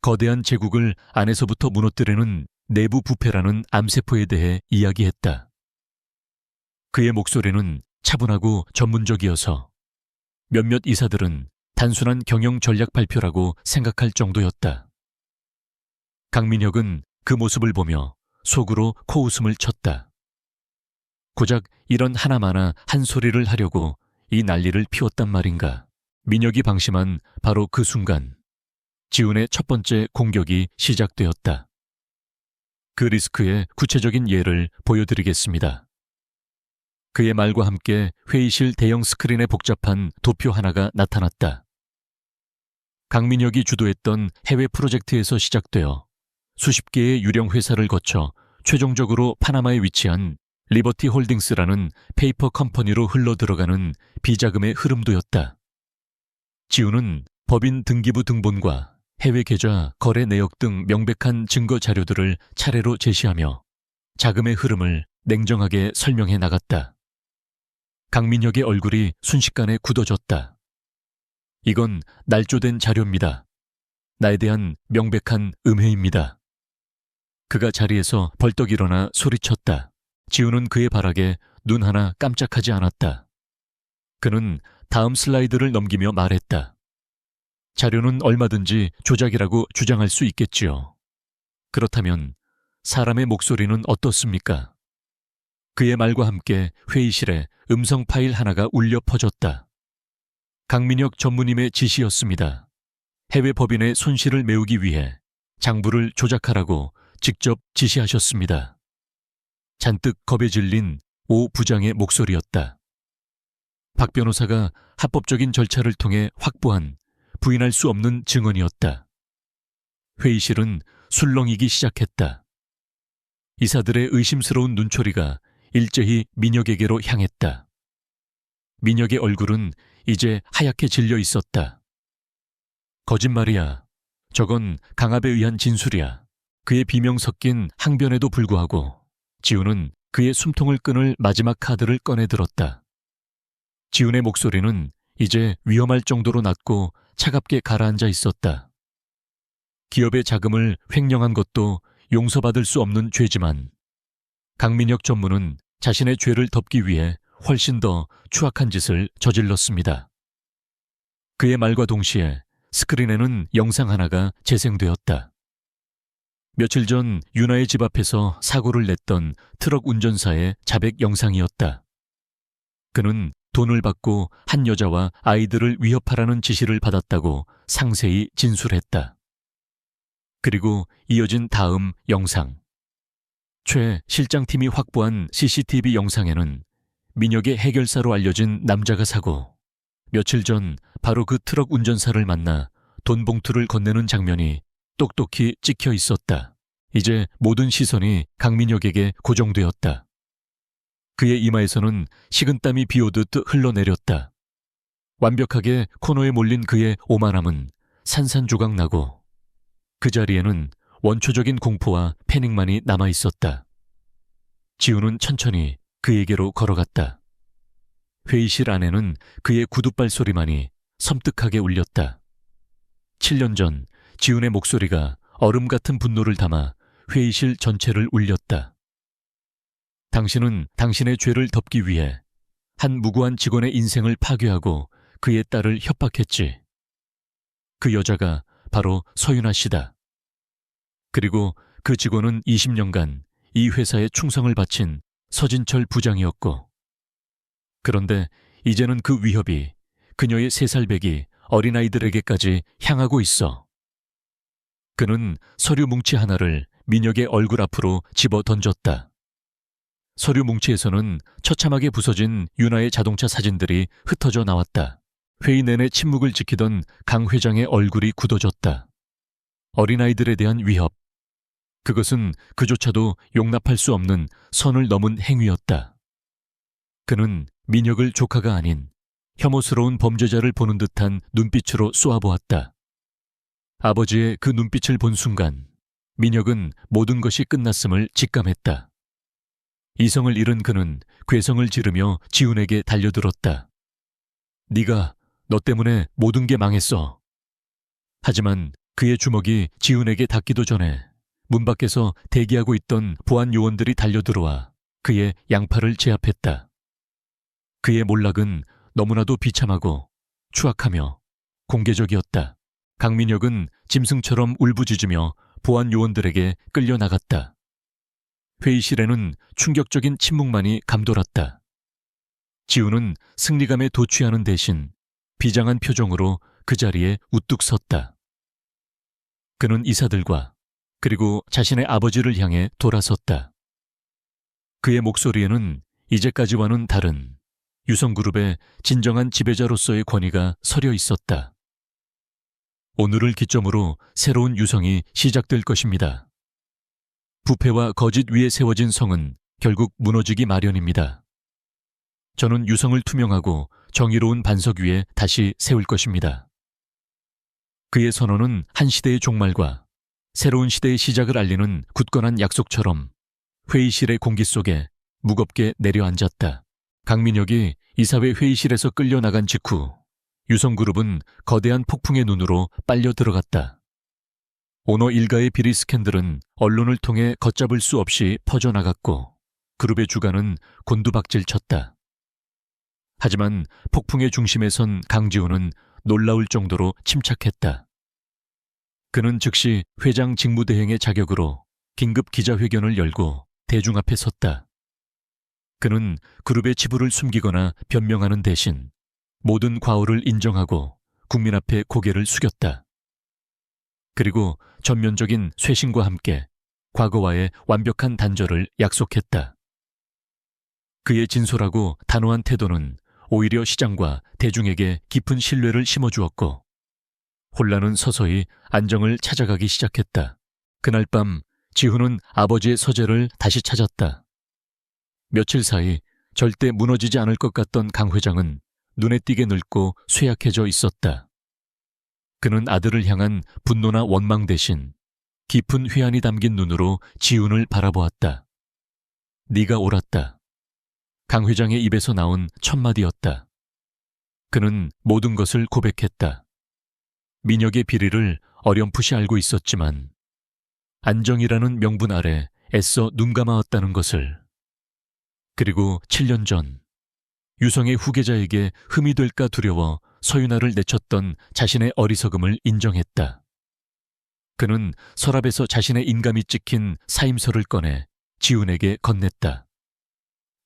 거대한 제국을 안에서부터 무너뜨리는 내부 부패라는 암세포에 대해 이야기했다. 그의 목소리는 차분하고 전문적이어서 몇몇 이사들은 단순한 경영 전략 발표라고 생각할 정도였다. 강민혁은 그 모습을 보며 속으로 코웃음을 쳤다. 고작 이런 하나마나 한 소리를 하려고 이 난리를 피웠단 말인가. 민혁이 방심한 바로 그 순간 지훈의 첫 번째 공격이 시작되었다. 그 리스크의 구체적인 예를 보여드리겠습니다. 그의 말과 함께 회의실 대형 스크린에 복잡한 도표 하나가 나타났다. 강민혁이 주도했던 해외 프로젝트에서 시작되어 수십 개의 유령 회사를 거쳐 최종적으로 파나마에 위치한 리버티 홀딩스라는 페이퍼 컴퍼니로 흘러들어가는 비자금의 흐름도였다. 지훈은 법인 등기부 등본과 해외 계좌, 거래 내역 등 명백한 증거 자료들을 차례로 제시하며 자금의 흐름을 냉정하게 설명해 나갔다. 강민혁의 얼굴이 순식간에 굳어졌다. 이건 날조된 자료입니다. 나에 대한 명백한 음해입니다. 그가 자리에서 벌떡 일어나 소리쳤다. 지훈은 그의 발악에 눈 하나 깜짝하지 않았다. 그는 다음 슬라이드를 넘기며 말했다. 자료는 얼마든지 조작이라고 주장할 수 있겠지요. 그렇다면 사람의 목소리는 어떻습니까? 그의 말과 함께 회의실에 음성 파일 하나가 울려 퍼졌다. 강민혁 전무님의 지시였습니다. 해외 법인의 손실을 메우기 위해 장부를 조작하라고 직접 지시하셨습니다. 잔뜩 겁에 질린 오 부장의 목소리였다. 박 변호사가 합법적인 절차를 통해 확보한 부인할 수 없는 증언이었다. 회의실은 술렁이기 시작했다. 이사들의 의심스러운 눈초리가 일제히 민혁에게로 향했다. 민혁의 얼굴은 이제 하얗게 질려 있었다. 거짓말이야. 저건 강압에 의한 진술이야. 그의 비명 섞인 항변에도 불구하고 지훈은 그의 숨통을 끊을 마지막 카드를 꺼내들었다. 지훈의 목소리는 이제 위험할 정도로 낮고 차갑게 가라앉아 있었다. 기업의 자금을 횡령한 것도 용서받을 수 없는 죄지만 강민혁 전무는 자신의 죄를 덮기 위해 훨씬 더 추악한 짓을 저질렀습니다. 그의 말과 동시에 스크린에는 영상 하나가 재생되었다. 며칠 전 윤아의 집 앞에서 사고를 냈던 트럭 운전사의 자백 영상이었다. 그는 돈을 받고 한 여자와 아이들을 위협하라는 지시를 받았다고 상세히 진술했다. 그리고 이어진 다음 영상. 최 실장팀이 확보한 CCTV 영상에는 민혁의 해결사로 알려진 남자가 사고 며칠 전 바로 그 트럭 운전사를 만나 돈 봉투를 건네는 장면이 똑똑히 찍혀 있었다. 이제 모든 시선이 강민혁에게 고정되었다. 그의 이마에서는 식은땀이 비오듯 흘러내렸다. 완벽하게 코너에 몰린 그의 오만함은 산산조각 나고 그 자리에는 원초적인 공포와 패닉만이 남아있었다. 지훈은 천천히 그에게로 걸어갔다. 회의실 안에는 그의 구둣발 소리만이 섬뜩하게 울렸다. 7년 전 지훈의 목소리가 얼음 같은 분노를 담아 회의실 전체를 울렸다. 당신은 당신의 죄를 덮기 위해 한 무고한 직원의 인생을 파괴하고 그의 딸을 협박했지. 그 여자가 바로 서윤아 씨다. 그리고 그 직원은 20년간 이 회사에 충성을 바친 서진철 부장이었고, 그런데 이제는 그 위협이 그녀의 3살배기 어린아이들에게까지 향하고 있어. 그는 서류 뭉치 하나를 민혁의 얼굴 앞으로 집어 던졌다. 서류 뭉치에서는 처참하게 부서진 윤아의 자동차 사진들이 흩어져 나왔다. 회의 내내 침묵을 지키던 강 회장의 얼굴이 굳어졌다. 어린아이들에 대한 위협. 그것은 그조차도 용납할 수 없는 선을 넘은 행위였다. 그는 민혁을 조카가 아닌 혐오스러운 범죄자를 보는 듯한 눈빛으로 쏘아보았다. 아버지의 그 눈빛을 본 순간 민혁은 모든 것이 끝났음을 직감했다. 이성을 잃은 그는 괴성을 지르며 지훈에게 달려들었다. 네가 너 때문에 모든 게 망했어. 하지만 그의 주먹이 지훈에게 닿기도 전에 문 밖에서 대기하고 있던 보안 요원들이 달려들어와 그의 양팔을 제압했다. 그의 몰락은 너무나도 비참하고 추악하며 공개적이었다. 강민혁은 짐승처럼 울부짖으며 보안 요원들에게 끌려나갔다. 회의실에는 충격적인 침묵만이 감돌았다. 지훈은 승리감에 도취하는 대신 비장한 표정으로 그 자리에 우뚝 섰다. 그는 이사들과 그리고 자신의 아버지를 향해 돌아섰다. 그의 목소리에는 이제까지와는 다른 유성그룹의 진정한 지배자로서의 권위가 서려 있었다. 오늘을 기점으로 새로운 유성이 시작될 것입니다. 부패와 거짓 위에 세워진 성은 결국 무너지기 마련입니다. 저는 유성을 투명하고 정의로운 반석 위에 다시 세울 것입니다. 그의 선언은 한 시대의 종말과 새로운 시대의 시작을 알리는 굳건한 약속처럼 회의실의 공기 속에 무겁게 내려앉았다. 강민혁이 이사회 회의실에서 끌려나간 직후 유성그룹은 거대한 폭풍의 눈으로 빨려 들어갔다. 오너 일가의 비리 스캔들은 언론을 통해 걷잡을 수 없이 퍼져나갔고 그룹의 주가는 곤두박질 쳤다. 하지만 폭풍의 중심에 선 강지훈은 놀라울 정도로 침착했다. 그는 즉시 회장 직무대행의 자격으로 긴급 기자회견을 열고 대중 앞에 섰다. 그는 그룹의 치부를 숨기거나 변명하는 대신 모든 과오를 인정하고 국민 앞에 고개를 숙였다. 그리고 전면적인 쇄신과 함께 과거와의 완벽한 단절을 약속했다. 그의 진솔하고 단호한 태도는 오히려 시장과 대중에게 깊은 신뢰를 심어주었고 혼란은 서서히 안정을 찾아가기 시작했다. 그날 밤 지훈은 아버지의 서재를 다시 찾았다. 며칠 사이 절대 무너지지 않을 것 같던 강 회장은 눈에 띄게 늙고 쇠약해져 있었다. 그는 아들을 향한 분노나 원망 대신 깊은 회한이 담긴 눈으로 지훈을 바라보았다. 네가 옳았다. 강 회장의 입에서 나온 첫마디였다. 그는 모든 것을 고백했다. 민혁의 비리를 어렴풋이 알고 있었지만 안정이라는 명분 아래 애써 눈감아왔다는 것을. 그리고 7년 전 유성의 후계자에게 흠이 될까 두려워 서윤아를 내쳤던 자신의 어리석음을 인정했다. 그는 서랍에서 자신의 인감이 찍힌 사임서를 꺼내 지훈에게 건넸다.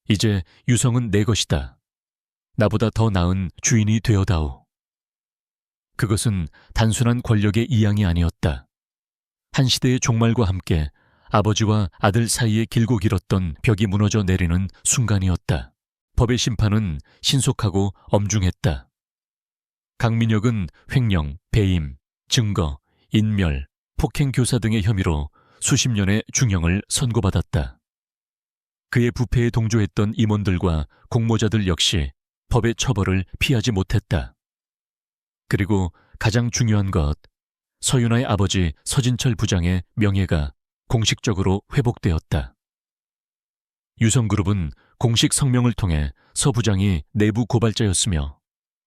이제 유성은 내 것이다. 나보다 더 나은 주인이 되어다오. 그것은 단순한 권력의 이양이 아니었다. 한 시대의 종말과 함께 아버지와 아들 사이에 길고 길었던 벽이 무너져 내리는 순간이었다. 법의 심판은 신속하고 엄중했다. 강민혁은 횡령, 배임, 증거, 인멸, 폭행교사 등의 혐의로 수십 년의 중형을 선고받았다. 그의 부패에 동조했던 임원들과 공모자들 역시 법의 처벌을 피하지 못했다. 그리고 가장 중요한 것, 서윤아의 아버지 서진철 부장의 명예가 공식적으로 회복되었다. 유성그룹은 공식 성명을 통해 서 부장이 내부 고발자였으며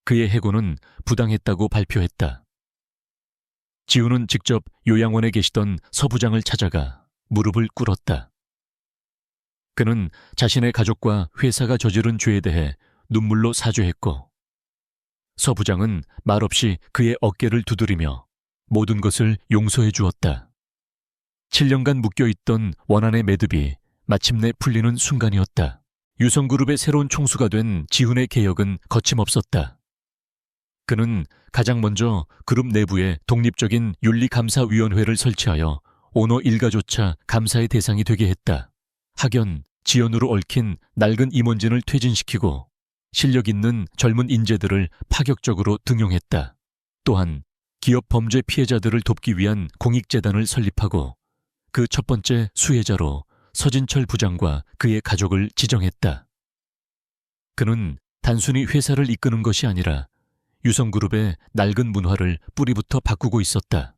그의 해고는 부당했다고 발표했다. 지훈은 직접 요양원에 계시던 서 부장을 찾아가 무릎을 꿇었다. 그는 자신의 가족과 회사가 저지른 죄에 대해 눈물로 사죄했고 서 부장은 말없이 그의 어깨를 두드리며 모든 것을 용서해 주었다. 7년간 묶여있던 원한의 매듭이 마침내 풀리는 순간이었다. 유성그룹의 새로운 총수가 된 지훈의 개혁은 거침없었다. 그는 가장 먼저 그룹 내부에 독립적인 윤리감사위원회를 설치하여 오너 일가조차 감사의 대상이 되게 했다. 학연, 지연으로 얽힌 낡은 임원진을 퇴진시키고 실력 있는 젊은 인재들을 파격적으로 등용했다. 또한 기업 범죄 피해자들을 돕기 위한 공익재단을 설립하고 그 첫 번째 수혜자로 서진철 부장과 그의 가족을 지정했다. 그는 단순히 회사를 이끄는 것이 아니라 유성그룹의 낡은 문화를 뿌리부터 바꾸고 있었다.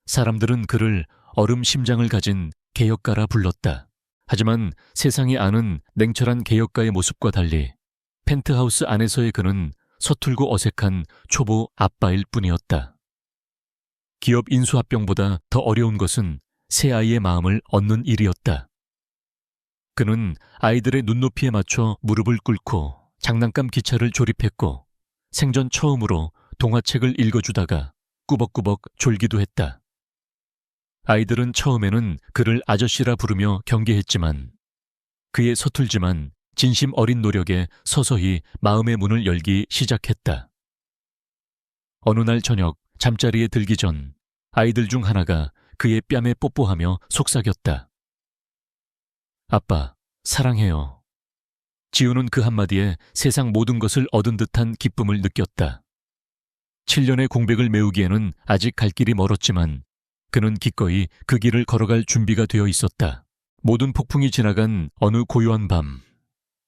사람들은 그를 얼음 심장을 가진 개혁가라 불렀다. 하지만 세상이 아는 냉철한 개혁가의 모습과 달리 펜트하우스 안에서의 그는 서툴고 어색한 초보 아빠일 뿐이었다. 기업 인수합병보다 더 어려운 것은 새 아이의 마음을 얻는 일이었다. 그는 아이들의 눈높이에 맞춰 무릎을 꿇고 장난감 기차를 조립했고 생전 처음으로 동화책을 읽어주다가 꾸벅꾸벅 졸기도 했다. 아이들은 처음에는 그를 아저씨라 부르며 경계했지만 그의 서툴지만 진심 어린 노력에 서서히 마음의 문을 열기 시작했다. 어느 날 저녁 잠자리에 들기 전 아이들 중 하나가 그의 뺨에 뽀뽀하며 속삭였다. 아빠, 사랑해요. 지훈은 그 한마디에 세상 모든 것을 얻은 듯한 기쁨을 느꼈다. 7년의 공백을 메우기에는 아직 갈 길이 멀었지만 그는 기꺼이 그 길을 걸어갈 준비가 되어 있었다. 모든 폭풍이 지나간 어느 고요한 밤,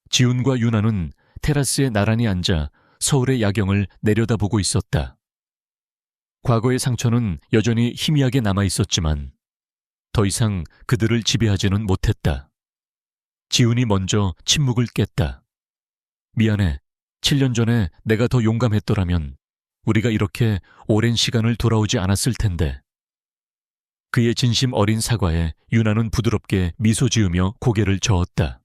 지훈과 유나는 테라스에 나란히 앉아 서울의 야경을 내려다보고 있었다. 과거의 상처는 여전히 희미하게 남아있었지만 더 이상 그들을 지배하지는 못했다. 지훈이 먼저 침묵을 깼다. 미안해. 7년 전에 내가 더 용감했더라면 우리가 이렇게 오랜 시간을 돌아오지 않았을 텐데. 그의 진심 어린 사과에 유나는 부드럽게 미소 지으며 고개를 저었다.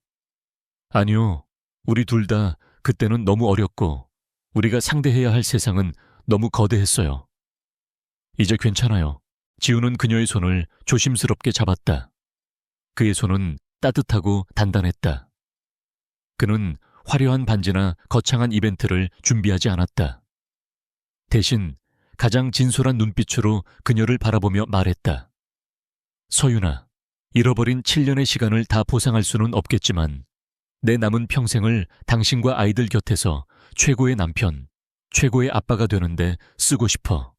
아니요. 우리 둘 다 그때는 너무 어렸고 우리가 상대해야 할 세상은 너무 거대했어요. 이제 괜찮아요. 지훈은 그녀의 손을 조심스럽게 잡았다. 그의 손은 따뜻하고 단단했다. 그는 화려한 반지나 거창한 이벤트를 준비하지 않았다. 대신 가장 진솔한 눈빛으로 그녀를 바라보며 말했다. 서윤아, 잃어버린 7년의 시간을 다 보상할 수는 없겠지만 내 남은 평생을 당신과 아이들 곁에서 최고의 남편, 최고의 아빠가 되는데 쓰고 싶어.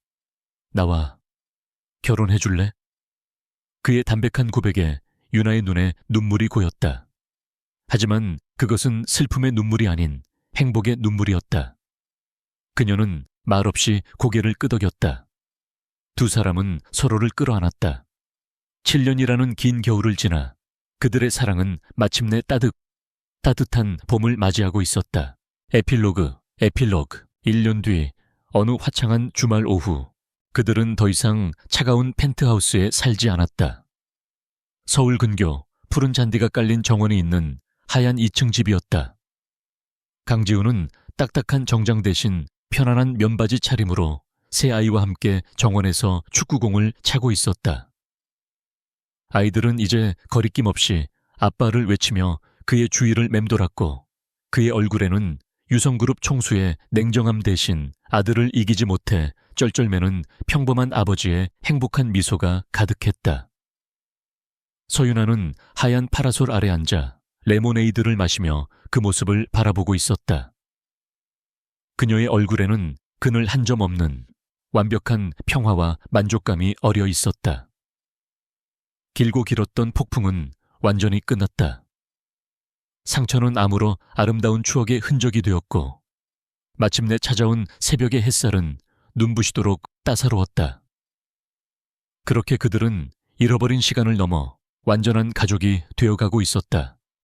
나와 결혼해 줄래? 그의 담백한 고백에 유나의 눈에 눈물이 고였다. 하지만 그것은 슬픔의 눈물이 아닌 행복의 눈물이었다. 그녀는 말없이 고개를 끄덕였다. 두 사람은 서로를 끌어안았다. 7년이라는 긴 겨울을 지나 그들의 사랑은 마침내 따뜻한 봄을 맞이하고 있었다. 에필로그. 1년 뒤 어느 화창한 주말 오후, 그들은 더 이상 차가운 펜트하우스에 살지 않았다. 서울 근교 푸른 잔디가 깔린 정원이 있는 하얀 2층 집이었다. 강지우는 딱딱한 정장 대신 편안한 면바지 차림으로 새 아이와 함께 정원에서 축구공을 차고 있었다. 아이들은 이제 거리낌 없이 아빠를 외치며 그의 주위를 맴돌았고, 그의 얼굴에는 유성그룹 총수의 냉정함 대신 아들을 이기지 못해 쩔쩔매는 평범한 아버지의 행복한 미소가 가득했다. 서윤아는 하얀 파라솔 아래 앉아 레모네이드를 마시며 그 모습을 바라보고 있었다. 그녀의 얼굴에는 그늘 한 점 없는 완벽한 평화와 만족감이 어려 있었다. 길고 길었던 폭풍은 완전히 끝났다. 상처는 아물어 아름다운 추억의 흔적이 되었고, 마침내 찾아온 새벽의 햇살은 눈부시도록 따사로웠다. 그렇게 그들은 잃어버린 시간을 넘어 완전한 가족이 되어가고 있었다.